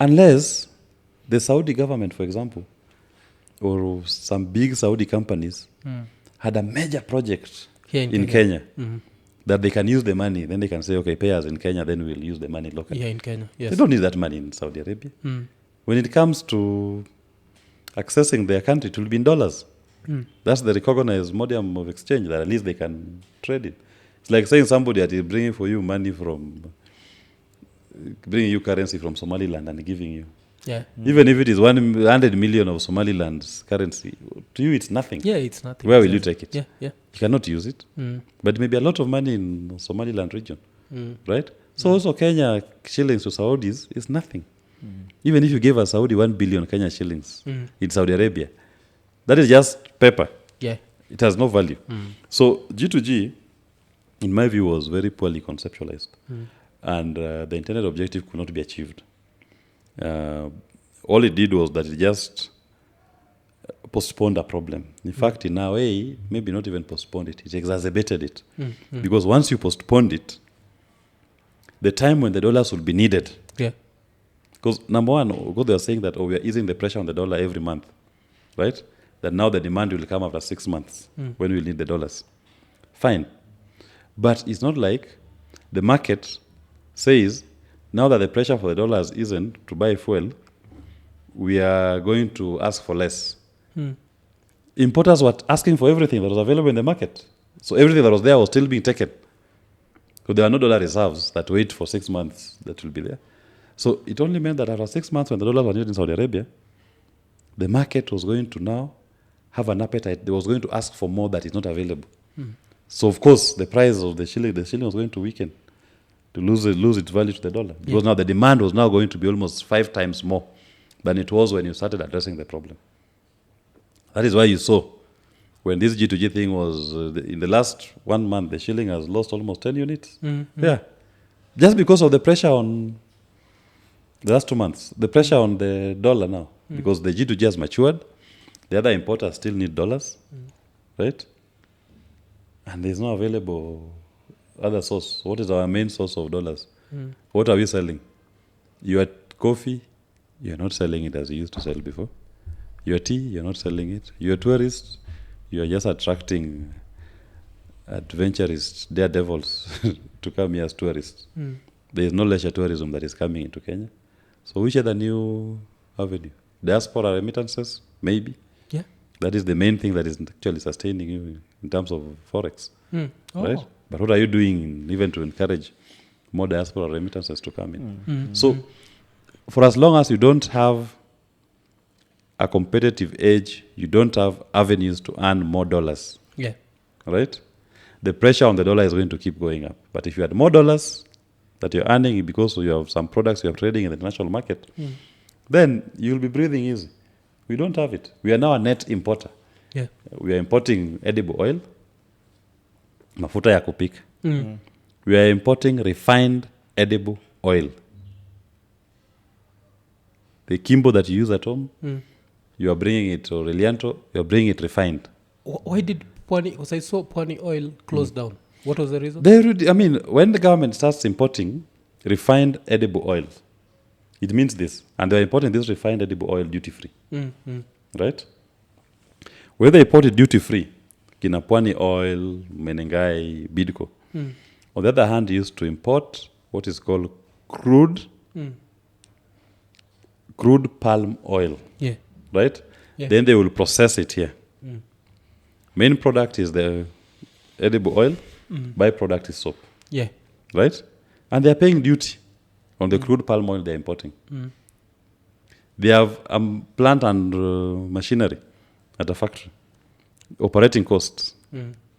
Unless the Saudi government, for example, or some big Saudi companies had a major project Here in Kenya that they can use the money, then they can say, okay, pay us in Kenya, then we'll use the money locally. Yeah, in Kenya. Yes. They don't need that money in Saudi Arabia. When it comes to accessing their country, it will be in dollars. That's the recognized medium of exchange that at least they can trade in. It's like saying somebody that is bringing for you money bringing you currency from Somaliland and giving you. Yeah. Even if it is 100 million of Somaliland's currency, to you it's nothing. Yeah, it's nothing. Where will you take it? Yeah. You cannot use it. But maybe a lot of money in Somaliland region, right? So also Kenya shillings to Saudis is nothing. Even if you gave a Saudi 1 billion Kenya shillings in Saudi Arabia, that is just paper. Yeah. It has no value. So G2G, in my view, was very poorly conceptualized. And the intended objective could not be achieved. All it did was that it just postponed a problem. In fact, in a way, maybe not even postponed it, it exacerbated it. Because once you postponed it, the time when the dollars would be needed. Yeah. Because number one, because they are saying that, we are easing the pressure on the dollar every month, right? That now the demand will come after 6 months when we need the dollars. Fine. But it's not like the market says, now that the pressure for the dollars isn't to buy fuel, we are going to ask for less. Importers were asking for everything that was available in the market. So everything that was there was still being taken. So there are no dollar reserves that wait for 6 months that will be there. So it only meant that after 6 months when the dollars were needed in Saudi Arabia, the market was going to now have an appetite. They was going to ask for more that is not available. So of course the price of the shilling was going to weaken, to lose its value to the dollar. Because now the demand was now going to be almost 5 times more than it was when you started addressing the problem. That is why you saw when this G2G thing was, in the last 1 month, the shilling has lost almost 10 units. Yeah. Just because of the pressure on the last 2 months, the pressure on the dollar now, because the G2G has matured, the other importers still need dollars, right? And there's no available other source. What is our main source of dollars? What are we selling? Your coffee, you're not selling it as you used to sell before. Your tea, you're not selling it. Your tourists, you're just attracting adventurists, daredevils to come here as tourists. There is no leisure tourism that is coming into Kenya. So which are the new avenue? Diaspora remittances, maybe. Yeah. That is the main thing that is actually sustaining you in terms of forex, right? But what are you doing even to encourage more diaspora remittances to come in? So for as long as you don't have a competitive edge, you don't have avenues to earn more dollars, right? The pressure on the dollar is going to keep going up. But if you had more dollars that you're earning because you have some products you are trading in the international market, then you'll be breathing easy. We don't have it. We are now a net importer. Yeah. We are importing edible oil, mafuta ya kupika. We are importing refined edible oil. The Kimbo that you use at home, you are bringing it, or Relianto, you are bringing it refined. Why did Pwani, because I saw Pwani oil close down. What was the reason? When the government starts importing refined edible oil, it means this. And they're importing this refined edible oil duty-free. Right? When they import it duty-free, Kina Pwani oil, Menengai, Bidco. On the other hand, they used to import what is called crude palm oil. Yeah. Right? Yeah. Then they will process it here. Main product is the edible oil. Byproduct is soap. Yeah. Right? And they are paying duty On the crude palm oil they're importing. They have plant and machinery at a factory. Operating costs.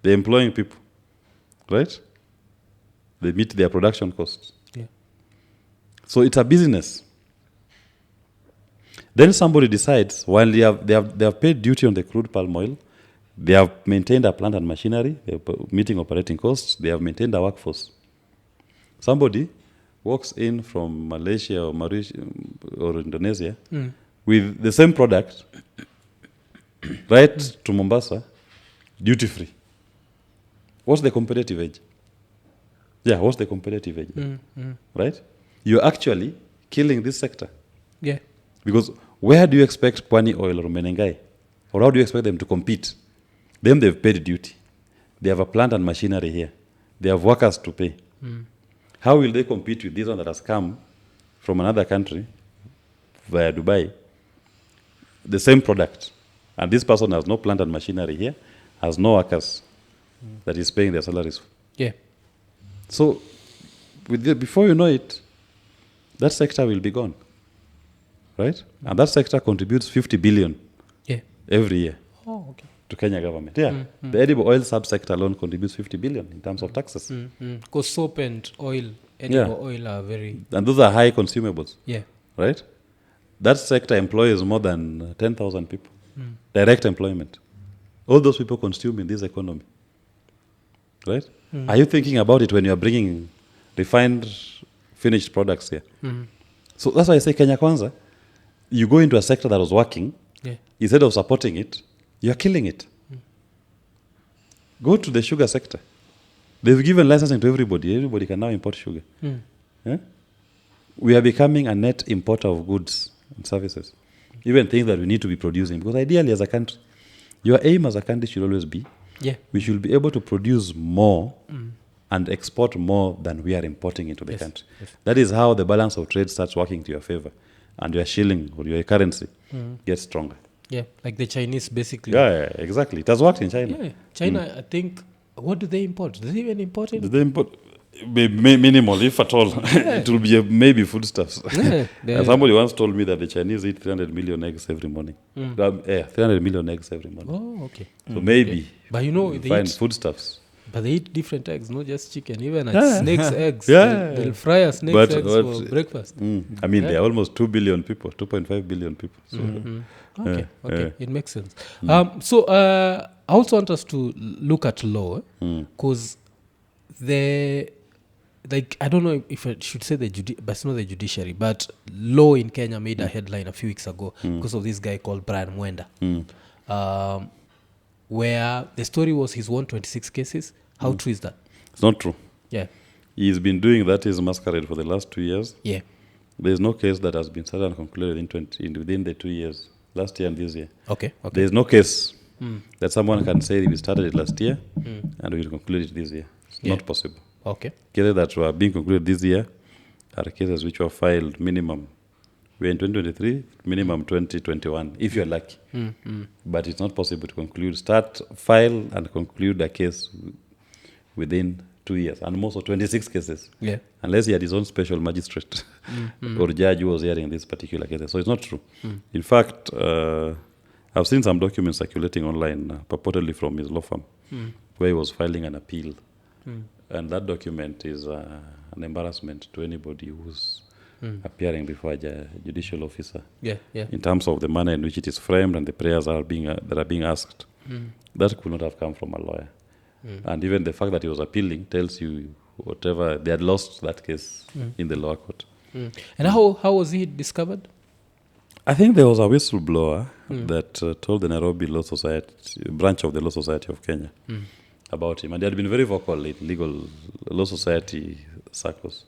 They're employing people. Right? They meet their production costs. Yeah. So it's a business. Then somebody decides, while they have paid duty on the crude palm oil, they have maintained a plant and machinery, they are meeting operating costs, they have maintained a workforce. Somebody walks in from Malaysia or Mauritius or Indonesia with the same product, right to Mombasa, duty free. What's the competitive edge? Yeah, what's the competitive edge? Right? You're actually killing this sector. Yeah. Because where do you expect Pwani Oil or Menengai? Or how do you expect them to compete? Them, they've paid duty. They have a plant and machinery here. They have workers to pay. How will they compete with this one that has come from another country, via Dubai, the same product? And this person has no plant and machinery here, has no workers that is paying their salaries. Yeah. So, before you know it, that sector will be gone. Right? And that sector contributes 50 billion every year to Kenya government. Yeah. The edible oil subsector alone contributes 50 billion in terms of taxes. Because soap and oil, edible oil are very... And those are high consumables. Yeah. Right? That sector employs more than 10,000 people. Direct employment. All those people consume in this economy. Right? Are you thinking about it when you are bringing refined, finished products here? So that's why I say Kenya Kwanza, you go into a sector that was working, instead of supporting it, you're killing it. Go to the sugar sector. They've given licensing to everybody. Everybody can now import sugar. Yeah? We are becoming a net importer of goods and services. Even things that we need to be producing. Because ideally, as a country, your aim as a country should always be, we should be able to produce more and export more than we are importing into the country. That is how the balance of trade starts working to your favor. And your shilling or your currency gets stronger. Yeah, like the Chinese basically. Yeah, exactly. It has worked in China. Yeah, China, I think, what do they import? Do they even import it? Do they import? Minimal, if at all. It will be maybe foodstuffs. And somebody once told me that the Chinese eat 300 million eggs every morning. 300 million eggs every morning. Oh, okay. So maybe. But you know, they find eat foodstuffs. But they eat different eggs, not just chicken. Even like snake's eggs. They'll fry a snake's eggs for breakfast. I mean, there are almost 2 billion people, 2.5 billion people. So. Okay, it makes sense. So I also want us to look at law, because I don't know if I should say but it's not the judiciary, but law in Kenya made a headline a few weeks ago because of this guy called Brian Mwenda, where the story was he's won 26 cases. How true is that? It's not true. Yeah. He's been doing that his masquerade for the last 2 years. Yeah. There's no case that has been settled and concluded within the 2 years, last year and this year. Okay. There's no case that someone can say we started it last year and we'll conclude it this year. It's not possible. Okay. Cases that were being concluded this year are cases which were filed minimum. We're in 2023, minimum 2021, if you're lucky. But it's not possible to file and conclude a case within 2 years, and most of 26 cases. Yeah. Unless he had his own special magistrate or judge who was hearing this particular case. So it's not true. In fact, I've seen some documents circulating online, purportedly from his law firm, where he was filing an appeal. And that document is an embarrassment to anybody who's appearing before a judicial officer. In terms of the manner in which it is framed and the prayers that are being asked. That could not have come from a lawyer. And even the fact that he was appealing tells you whatever, they had lost that case in the lower court. And how was he discovered? I think there was a whistleblower that told the Nairobi Law Society, branch of the Law Society of Kenya, about him. And they had been very vocal in legal law society circles.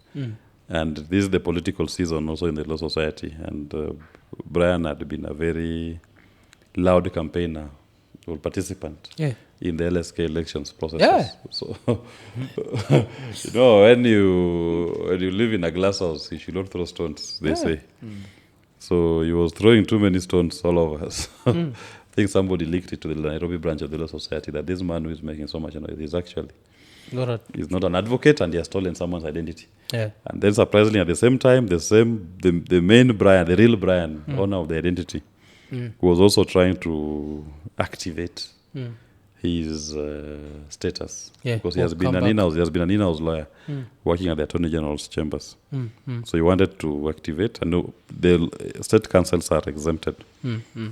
And this is the political season also in the law society. And Brian had been a very loud campaigner or participant in the LSK elections processes. So, when you live in a glass house, you should not throw stones, they say. So he was throwing too many stones all over us. I think somebody leaked it to the Nairobi branch of the Law Society that this man who is making so much noise is actually he's not an advocate and he has stolen someone's identity. Yeah. And then surprisingly, at the same time, the main Brian, the real Brian, owner of the identity, was also trying to activate his status, Yeah, because he has been come an back. in-house lawyer working at the Attorney General's chambers. So he wanted to activate, and the state councils are exempted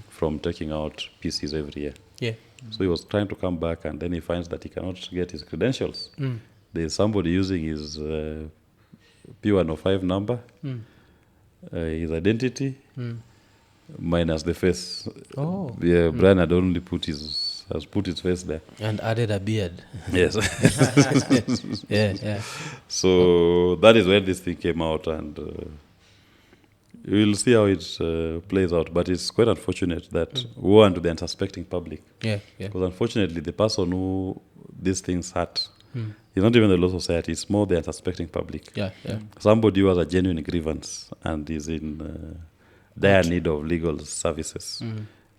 from taking out PCs every year. Yeah. So he was trying to come back, and then he finds that he cannot get his credentials. There's somebody using his P105 number, his identity, minus the face. Oh. Yeah, Brian had only put his face there. And added a beard. Yes. Yeah. So that is when this thing came out, and we'll see how it plays out. But it's quite unfortunate that we want to the unsuspecting public. Yeah. Because unfortunately, the person who these things hurt is not even the law society, it's more the unsuspecting public. Yeah. Somebody who has a genuine grievance and is in dire need of legal services.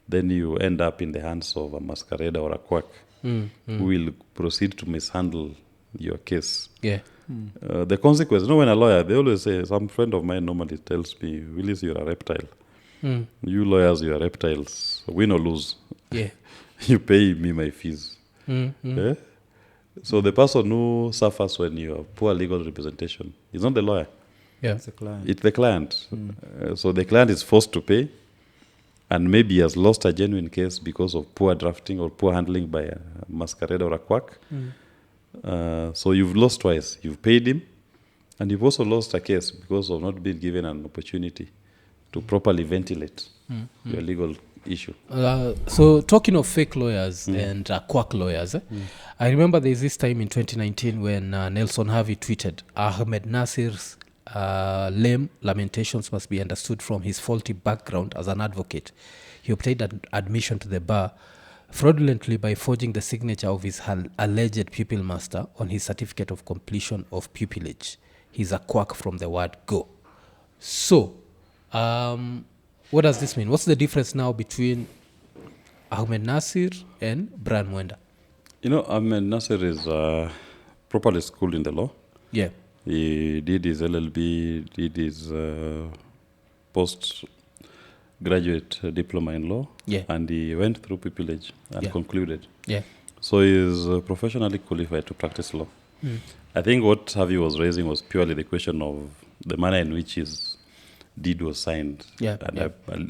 Then you end up in the hands of a masquerader or a quack who will proceed to mishandle your case. Yeah. The consequence, when a lawyer, they always say, some friend of mine normally tells me, Willis, you're a reptile. You lawyers, you are reptiles. Win or lose. Yeah. You pay me my fees. Yeah? So the person who suffers when you have poor legal representation is not the lawyer. Yeah. It's a client. It's the client. So the client is forced to pay, and maybe has lost a genuine case because of poor drafting or poor handling by a masquerade or a quack. So you've lost twice. You've paid him, and you've also lost a case because of not being given an opportunity to properly ventilate your legal issue. So talking of fake lawyers and quack lawyers, I remember there's this time in 2019 when Nelson Harvey tweeted, Ahmed Nasir's lame lamentations must be understood from his faulty background as an advocate. He obtained admission to the bar fraudulently by forging the signature of his alleged pupil master on his certificate of completion of pupillage. He's a quack from the word go. So, what does this mean? What's the difference now between Ahmed Nasir and Brian Mwenda? Ahmed Nasir is properly schooled in the law. Yeah. He did his LLB, did his postgraduate diploma in law, and he went through pupillage and concluded. Yeah. So he is professionally qualified to practice law. I think what Harvey was raising was purely the question of the manner in which his deed was signed. Yeah. And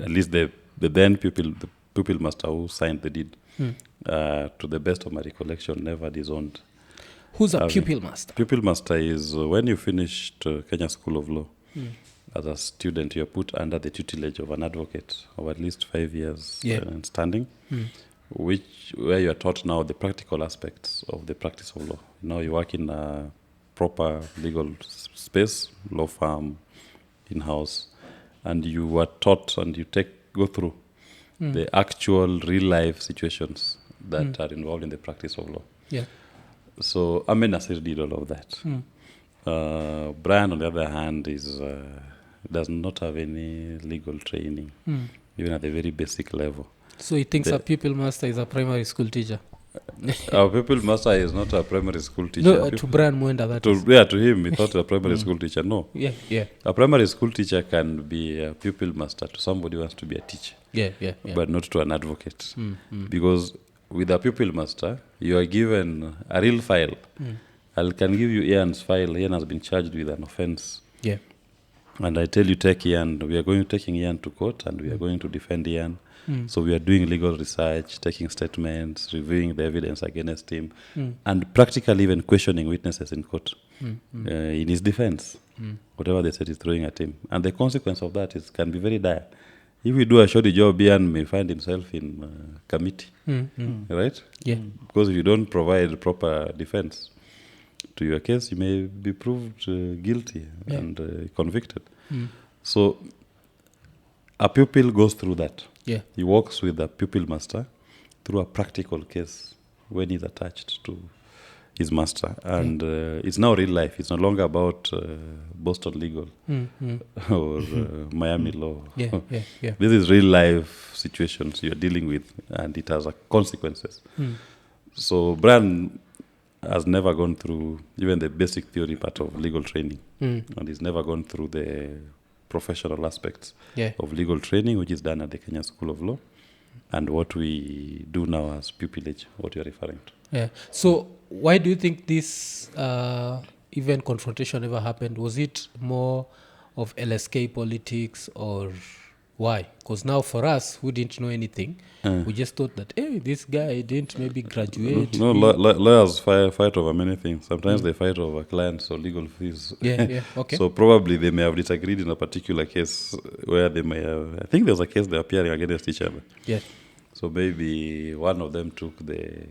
at least the then pupil master who signed the deed, to the best of my recollection, never disowned. Who's a pupil master? Pupil master is when you finished Kenya School of Law. As a student, you are put under the tutelage of an advocate of at least 5 years in standing, where you are taught now the practical aspects of the practice of law. You work in a proper legal space, law firm, in-house, and you are taught and you go through the actual real-life situations that are involved in the practice of law. Yeah. So Ahmed Nasir did all of that. Brian, on the other hand, does not have any legal training, even at the very basic level. So he thinks a pupil master is a primary school teacher? Our pupil master is not a primary school teacher. No, to Brian Mwenda, that is. Yeah, to him, he thought a primary school teacher. No. Yeah. A primary school teacher can be a pupil master to somebody who wants to be a teacher. Yeah. But not to an advocate. Because with a pupil master, you are given a real file. I can give you Ian's file. Ian has been charged with an offense. Yeah. And I tell you, take Ian. We are taking Ian to court, and we are going to defend Ian. So we are doing legal research, taking statements, reviewing the evidence against him, and practically even questioning witnesses in court in his defense, whatever they said is throwing at him. And the consequence of that can be very dire. If we do a shoddy job, Ian may find himself in committee, right? Yeah. Because if you don't provide proper defense to your case, you may be proved guilty and convicted. So a pupil goes through that. Yeah. He works with a pupil master through a practical case when he's attached to his master. And it's now real life. It's no longer about Boston legal or Miami law. Yeah. This is real life situations you're dealing with, and it has consequences. So Brian has never gone through even the basic theory part of legal training, Mm. and he's never gone through the professional aspects Yeah. of legal training, which is done at the Kenya School of Law, and what we do now as pupillage, what you're referring to. Yeah. So why do you think this even confrontation ever happened? Was it more of LSK politics or why? Because now for us who didn't know anything, we just thought that, hey, this guy didn't maybe graduate. No, lawyers fight over many things. Sometimes they fight over clients or legal fees. Yeah, okay. So probably they may have disagreed in a particular case where they may have, I think there was a case they're appearing against each other. Yeah. So maybe one of them took the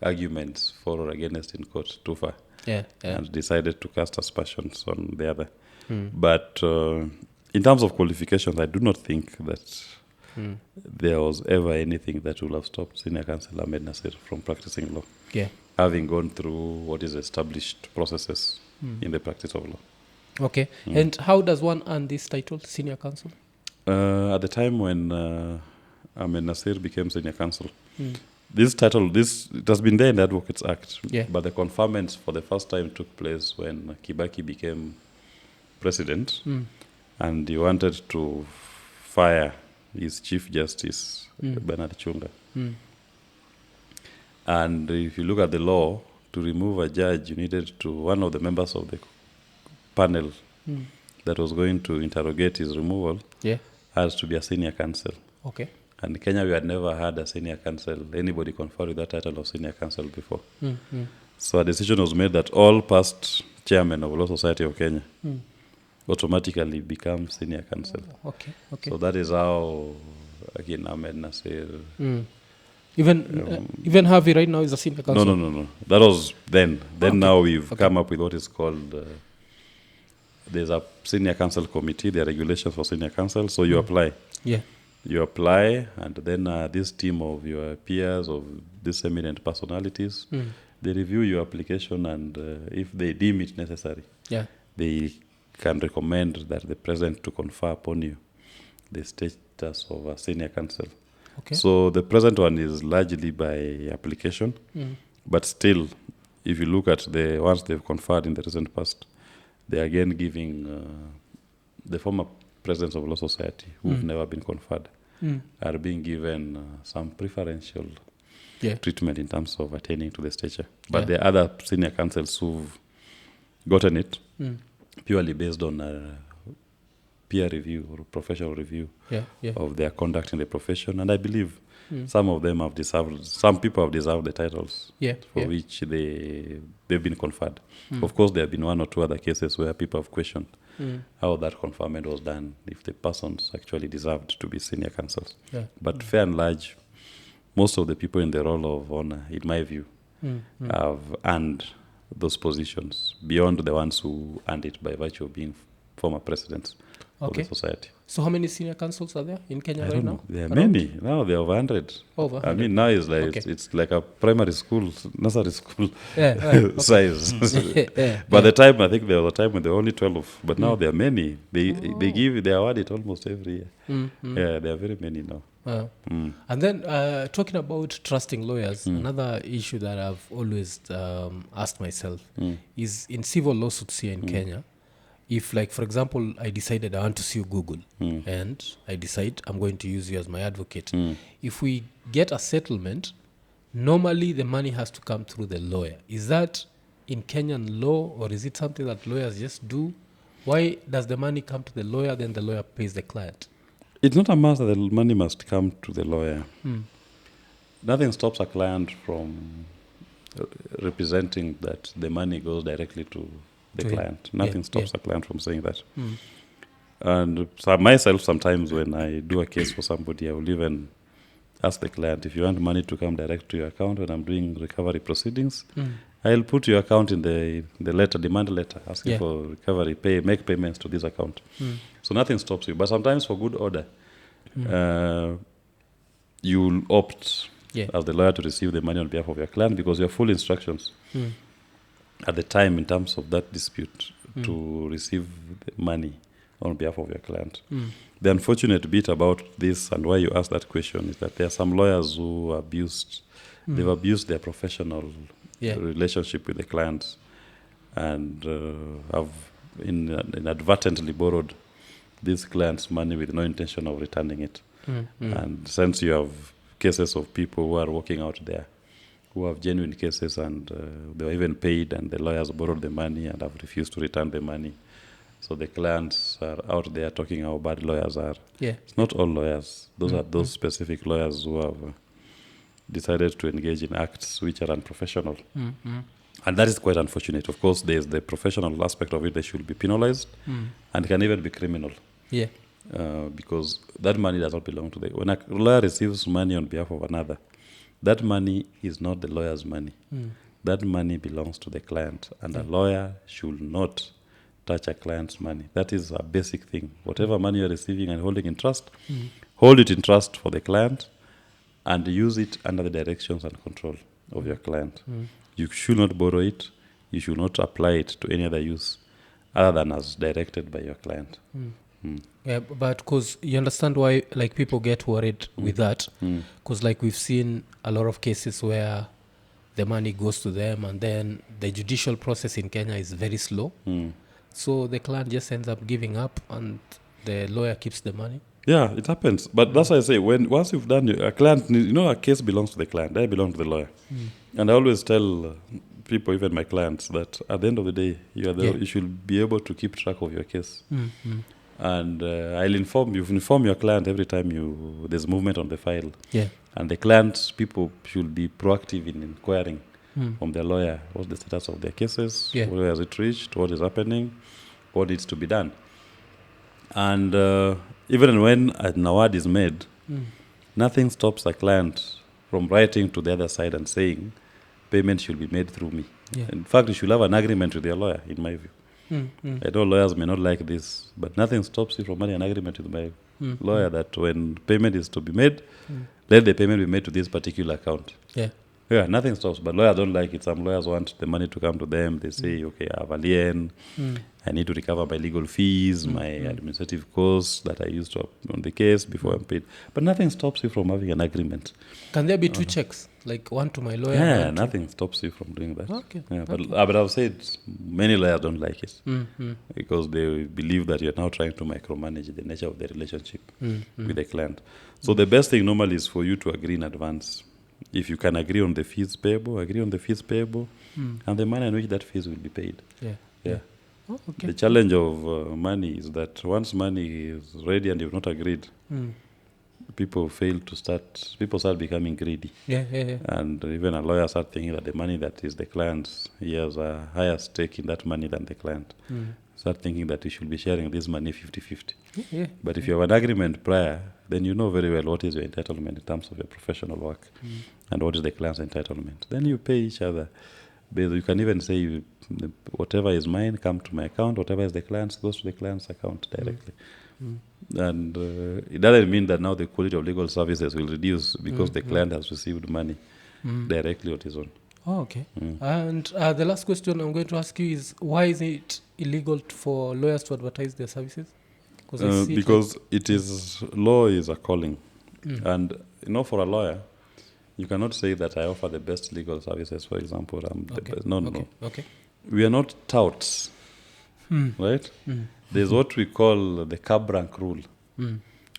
arguments for or against in court too far, Yeah. and decided to cast aspersions on the other. But in terms of qualifications, I do not think that there was ever anything that would have stopped Senior Counsel Ahmed Nasir from practicing law, Yeah. having gone through what is established processes in the practice of law. Okay. And how does one earn this title, Senior Counsel? At the time when Ahmed Nasir became Senior Counsel, this title, it has been there in the Advocates Act, Yeah. but the conferments for the first time took place when Kibaki became president, and he wanted to fire his Chief Justice, Bernard Chunga. And if you look at the law, to remove a judge, you needed one of the members of the panel that was going to interrogate his removal Yeah. has to be a senior counsel. Okay. And in Kenya, we had never had a senior counsel, anybody conferred with that title of senior counsel before. So a decision was made that all past chairmen of Law Society of Kenya automatically become senior counsel. Okay. Okay. So that is how, again, Ahmed Nasir... Even Harvey right now is a senior counsel. No. That was then. Then now we've come up with what is called... there's a senior counsel committee, there are regulations for senior counsel, so you apply. Yeah. You apply, and then this team of your peers, of these eminent personalities, they review your application, and if they deem it necessary, Yeah. they can recommend that the president to confer upon you the status of a senior counsel. Okay. So the present one is largely by application, but still, if you look at the ones they've conferred in the recent past, they are again giving the former presidents of Law Society who've never been conferred are being given some preferential treatment in terms of attaining to the stature. But the other senior counsels who've gotten it purely based on a peer review or professional review of their conduct in the profession. And I believe some of them have deserved, some people have deserved the titles for which they've been conferred. Of course, there have been one or two other cases where people have questioned how that conferment was done, if the persons actually deserved to be senior counsels. But fair and large, most of the people in the role of honor, in my view, have earned those positions beyond the ones who earned it by virtue of being former presidents of the society. So how many senior counsels are there in Kenya right now? There are many. Now there are over 100. Over 100. I mean, now it's like it's like a primary school, nursery school size. By the time, I think there was a time when there were only 12, but now there are many. They award it almost every year. Yeah, there are very many now. And then talking about trusting lawyers, another issue that I've always asked myself is in civil lawsuits here in Kenya, if, like, for example, I decided I want to sue Google and I decide I'm going to use you as my advocate, if we get a settlement, normally the money has to come through the lawyer. Is that in Kenyan law, or is it something that lawyers just do? Why does the money come to the lawyer, then the lawyer pays the client? It's not a must that the money must come to the lawyer. Nothing stops a client from representing that the money goes directly to the client. Nothing stops a client from saying that. And so myself, sometimes when I do a case for somebody, I will even ask the client, if you want money to come direct to your account when I'm doing recovery proceedings, I'll put your account in the letter, demand letter, asking for recovery, make payments to this account. So nothing stops you. But sometimes for good order, you'll opt as the lawyer to receive the money on behalf of your client because you have full instructions at the time in terms of that dispute to receive the money on behalf of your client. The unfortunate bit about this and why you ask that question is that there are some lawyers who they've abused their professional relationship with the clients, and have inadvertently borrowed these clients' money with no intention of returning it. And since you have cases of people who are working out there, who have genuine cases, and they were even paid, and the lawyers borrowed the money and have refused to return the money. So the clients are out there talking how bad lawyers are. Yeah. It's not all lawyers. Those are those specific lawyers who have decided to engage in acts which are unprofessional. And that is quite unfortunate. Of course, there's the professional aspect of it. They should be penalized and can even be criminal. Yeah. Because that money does not belong to the... When a lawyer receives money on behalf of another, that money is not the lawyer's money. That money belongs to the client. And a lawyer should not touch a client's money. That is a basic thing. Whatever money you're receiving and holding in trust, hold it in trust for the client and use it under the directions and control of your client. You should not borrow it. You should not apply it to any other use other than as directed by your client. Yeah, but because you understand why like people get worried with that, because like we've seen a lot of cases where the money goes to them and then the judicial process in Kenya is very slow. So the client just ends up giving up and the lawyer keeps the money. Yeah, it happens. But that's why I say, once you've done a client, a case belongs to the client. They belong to the lawyer. And I always tell people, even my clients, that at the end of the day, you should be able to keep track of your case. And I'll inform your client every time there's movement on the file. Yeah. And the clients, people should be proactive in inquiring from their lawyer what's the status of their cases, where has it reached, what is happening, what needs to be done. And even when an award is made, nothing stops a client from writing to the other side and saying, payment should be made through me. Yeah. In fact, you should have an agreement with your lawyer, in my view. I know lawyers may not like this, but nothing stops you from having an agreement with my lawyer that when payment is to be made, let the payment be made to this particular account. Yeah, nothing stops, but lawyers don't like it. Some lawyers want the money to come to them. They say, okay, I have a lien. I need to recover my legal fees, my administrative costs that I used to on the case before I'm paid. But nothing stops you from having an agreement. Can there be two checks? Like one to my lawyer? Yeah, nothing stops you from doing that. Okay. Yeah, but I've said many lawyers don't like it because they believe that you're now trying to micromanage the nature of the relationship with the client. So the best thing normally is for you to agree in advance. If you can agree on the fees payable, agree on the fees payable and the manner in which that fees will be paid. Yeah. Oh, okay. The challenge of money is that once money is ready and you've not agreed, people start becoming greedy. And even a lawyer start thinking that the money that is the client's, he has a higher stake in that money than the client. Start thinking that he should be sharing this money 50-50. But if you have an agreement prior, then you know very well what is your entitlement in terms of your professional work and what is the client's entitlement. Then you pay each other. You can even say, whatever is mine, come to my account. Whatever is the client's, goes to the client's account directly. And it doesn't mean that now the quality of legal services will reduce because the client has received money directly on his own. Oh, okay. And the last question I'm going to ask you is, why is it illegal for lawyers to advertise their services? Because law is a calling. And, for a lawyer, you cannot say that I offer the best legal services, for example. No. Okay. We are not touts, right? There's what we call the cab rank rule.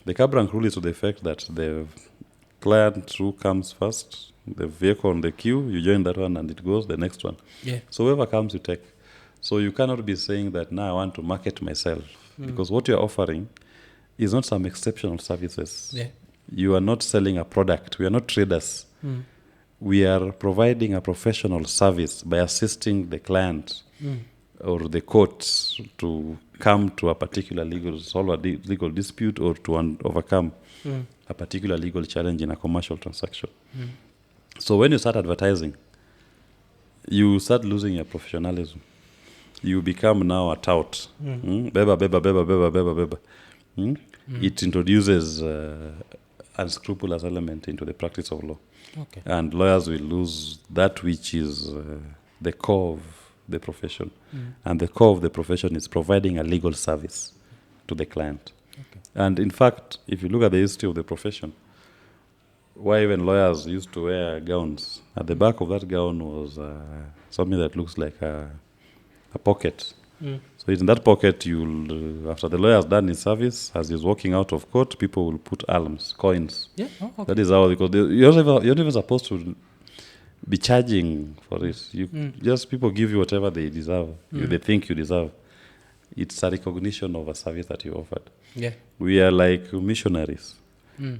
The cab rank rule is to the effect that the client who comes first, the vehicle on the queue, you join that one and it goes the next one. So whoever comes, you take. So you cannot be saying that now I want to market myself because what you're offering is not some exceptional services. You are not selling a product. We are not traders. We are providing a professional service by assisting the client or the courts to come to a particular solve a legal dispute or to overcome a particular legal challenge in a commercial transaction. So when you start advertising, you start losing your professionalism. You become now a tout. Beba. It introduces unscrupulous element into the practice of law. And lawyers will lose that which is the core of the profession. And the core of the profession is providing a legal service to the client. And in fact, if you look at the history of the profession, why even lawyers used to wear gowns. At the back of that gown was something that looks like a pocket. So in that pocket, you'll after the lawyer's done his service, as he's walking out of court, people will put alms, coins. Yeah. Oh, okay. That is how, because you're not even supposed to be charging for it. You just people give you whatever they deserve, they think you deserve. It's a recognition of a service that you offered. Yeah. We are like missionaries,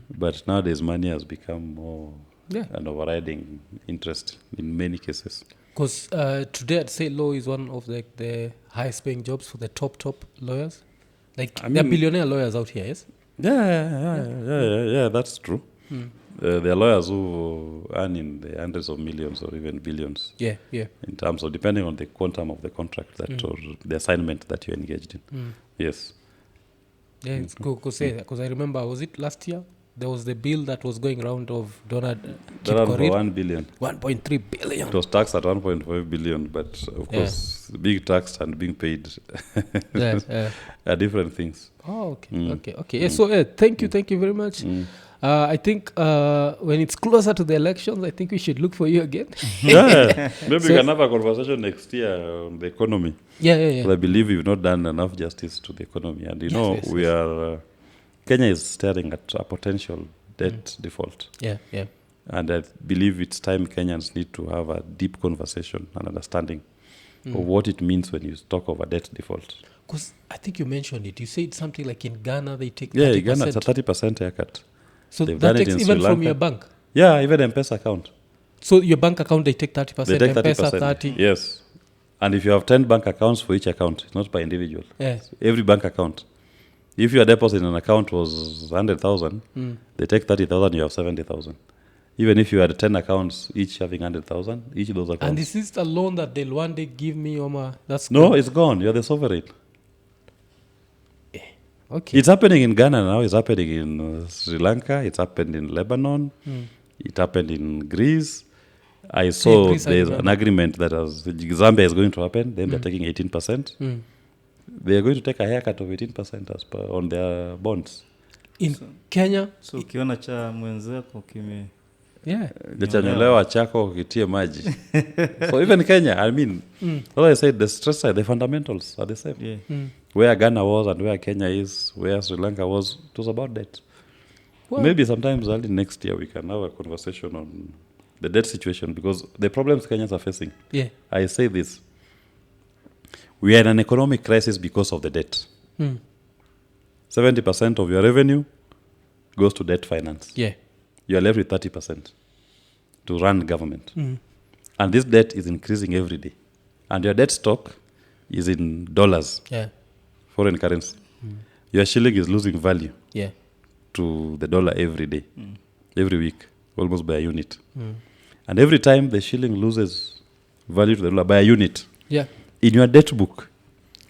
but nowadays money has become more an overriding interest in many cases. Because today I'd say law is one of the highest paying jobs for the top lawyers. Like there are billionaire lawyers out here, yes? Yeah, that's true. There are lawyers who earn in the hundreds of millions or even billions. Yeah. In terms of depending on the quantum of the contract that or the assignment that you're engaged in. Yes. Yeah, it's good because I remember, was it last year? There was the bill that was going around of Donald For 1 billion. 1.3 billion. It was taxed at 1.5 billion, but of course, being taxed and being paid are different things. Oh, okay. Yeah, so thank you very much. I think when it's closer to the elections, I think we should look for you again. Maybe we can have a conversation next year on the economy. Yeah. But I believe we've not done enough justice to the economy. And we are... Kenya is staring at a potential debt default. Yeah. And I believe it's time Kenyans need to have a deep conversation and understanding of what it means when you talk of a debt default. Because I think you mentioned it. You said something like in Ghana they take 30%. Yeah, in Ghana it's a 30% haircut. So They've that done it takes in even Sri from your Lanka. bank? Yeah, even M-Pesa account. So your bank account, they take 30%, They take 30%. M-Pesa 30%? Yes. And if you have 10 bank accounts for each account, it's not per individual. Yeah. Every bank account. If your deposit in an account was 100,000, they take 30,000, you have 70,000. Even if you had 10 accounts, each having 100,000, each of those accounts. And is this a loan that they'll one day give me, Oma? That's No, good. it's gone. You're the sovereign. Okay. It's happening in Ghana now. It's happening in Sri Lanka. It's happened in Lebanon. It happened in Greece. I saw Greece there's an agreement that Zambia is going to happen. Then they're taking 18%. They are going to take a haircut of 18% as per on their bonds. In Kenya? So ukiona cha mwenzako kime Jachanyolewa chako kitie maji. So even Kenya, I mean, as I said, the stress side, the fundamentals are the same. Yeah. Where Ghana was and where Kenya is, where Sri Lanka was, it was about debt. Well, Maybe sometimes early next year we can have a conversation on the debt situation, because the problems Kenyans are facing. Yeah. I say this. We are in an economic crisis because of the debt. 70% of your revenue goes to debt finance. Yeah. You are left with 30% to run government. And this debt is increasing every day. And your debt stock is in dollars, foreign currency. Your shilling is losing value to the dollar every day, every week, almost by a unit. And every time the shilling loses value to the dollar by a unit, in your debt book,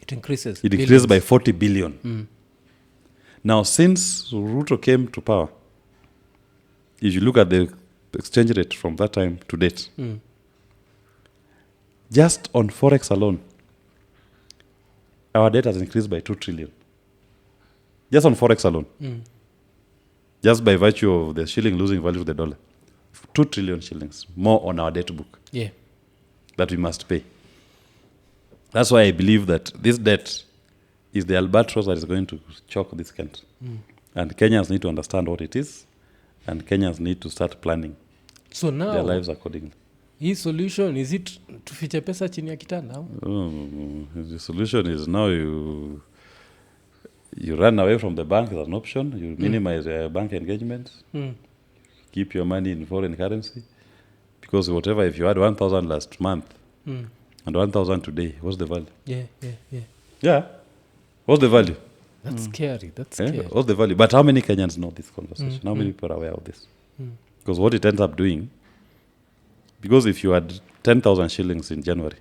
it increases. It increases by 40 billion. Now, since Ruto came to power, if you look at the exchange rate from that time to date, just on Forex alone, our debt has increased by 2 trillion. Just on Forex alone. Just by virtue of the shilling losing value to the dollar. 2 trillion shillings more on our debt book that we must pay. That's why I believe that this debt is the albatross that is going to choke this country. And Kenyans need to understand what it is, and Kenyans need to start planning their lives accordingly. His solution, is it tufiche pesa chini ya kitanda? The solution is now you run away from the bank as an option, you minimize your bank engagement, keep your money in foreign currency, because whatever, if you had 1,000 last month, and 1,000 today, what's the value? Yeah. What's the value? That's scary. What's the value? But how many Kenyans know this conversation? How many people are aware of this? Because what it ends up doing, because if you had 10,000 shillings in January,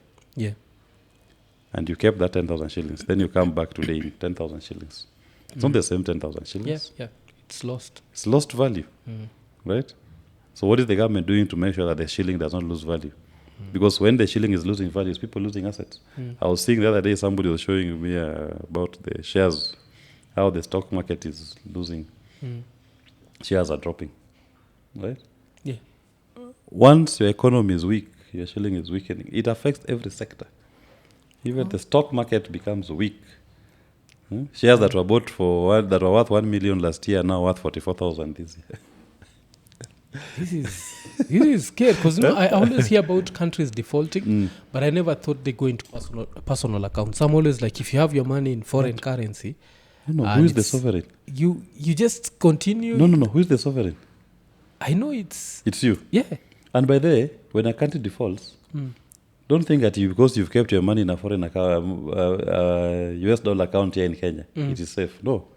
and you kept that 10,000 shillings, then you come back today in 10,000 shillings. It's not the same 10,000 shillings. It's lost. It's lost value, right? So what is the government doing to make sure that the shilling does not lose value? Because when the shilling is losing value, it's people losing assets. I was seeing the other day, somebody was showing me about the shares, how the stock market is losing. Shares are dropping. right? Yeah. Once your economy is weak, your shilling is weakening. It affects every sector. Even the stock market becomes weak. Shares that were bought that were worth 1 million last year are now worth 44,000 this year. This is scary because I always hear about countries defaulting, but I never thought they go into personal accounts. I'm always like, if you have your money in foreign currency, Who is the sovereign? You just continue. No. Who is the sovereign? I know it's you. Yeah. And by the way, when a country defaults, don't think that because you've kept your money in a foreign account, US dollar account here in Kenya, it is safe. No.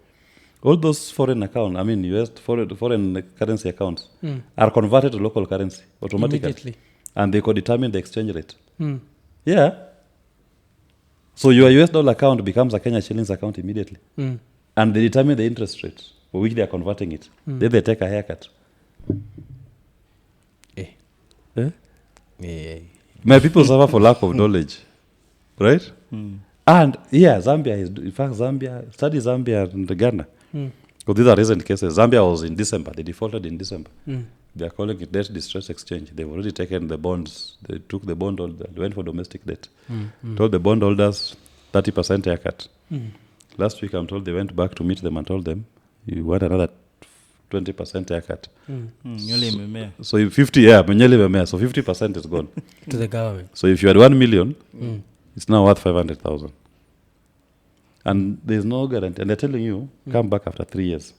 All those foreign accounts, US foreign currency accounts, are converted to local currency automatically. Immediately. And they could determine the exchange rate. Yeah. So your US dollar account becomes a Kenya shillings account immediately. And they determine the interest rate for which they are converting it. Then they take a haircut. My people suffer for lack of knowledge. Right? And Zambia, study Zambia and Ghana. Because these are recent cases. Zambia was in December. They defaulted in December. They are calling it debt distress exchange. They've already taken the bonds. They took the bond holder. They went for domestic debt. Told the bond holders 30% haircut. Last week I'm told they went back to meet them and told them, you want another 20% haircut. So 50, so 50% is gone. To the government. So if you had 1 million, it's now worth 500,000. And there's no guarantee. And they're telling you, come back after 3 years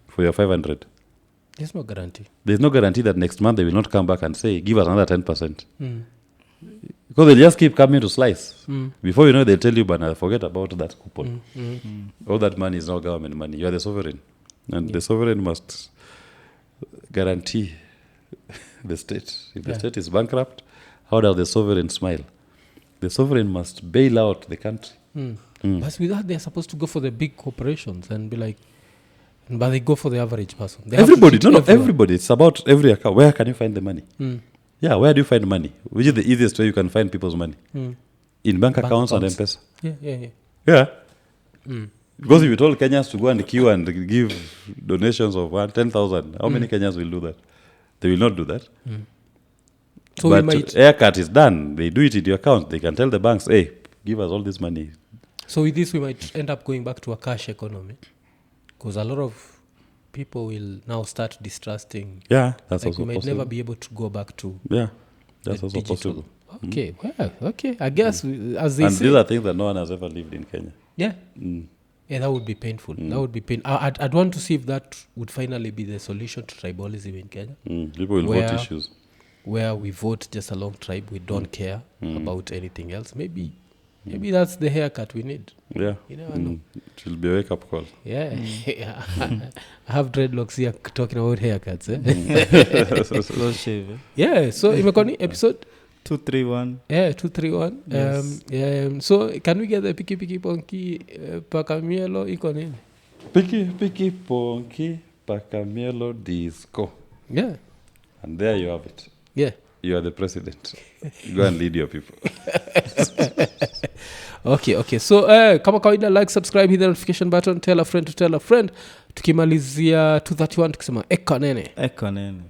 for your 500. There's no guarantee. There's no guarantee that next month they will not come back and say, give us another 10%. Because they just keep coming to slice. Before you know, they'll tell you, but forget about that coupon. All that money is not government money. You are the sovereign. And the sovereign must guarantee the state. If the state is bankrupt, how does the sovereign smile? The sovereign must bail out the country. But with that, they're supposed to go for the big corporations and be like, but they go for the average person. Everybody. It's about every account. Where can you find the money? Yeah, where do you find money? Which is the easiest way you can find people's money? In bank accounts and M-Pesa. Yeah. Because if you told Kenyans to go and queue and give donations of 10,000, how many Kenyans will do that? They will not do that. So but haircut is done. They do it in your account. They can tell the banks, hey, give us all this money. So with this, we might end up going back to a cash economy. Because a lot of people will now start distrusting. Yeah, that's like also we might possible. never be able to go back to. Yeah, that's also digital. possible. Okay, well, okay. I guess as they and say. These are things that no one has ever lived in Kenya. Yeah. Yeah, that would be painful. That would be painful. I'd want to see if that would finally be the solution to tribalism in Kenya. People will vote issues. Where we vote just along tribe, we don't care about anything else. Maybe that's the haircut we need. Yeah. You never know. It will be a wake-up call. Yeah. I have dreadlocks here talking about haircuts. Slow shave. Yeah, so imekoni episode 231. Yeah, 231. Yes. So can we get the piki ponki pakamielo iko nini? Piki ponki pakamielo disco. Yeah. And there you have it. Yeah. You are the president. Go and lead your people. Okay. So kama kawaida, like, subscribe, hit the notification button, tell a friend to tell a friend. Tukimalizia 231 tukisema Iko Nini. Iko Nini.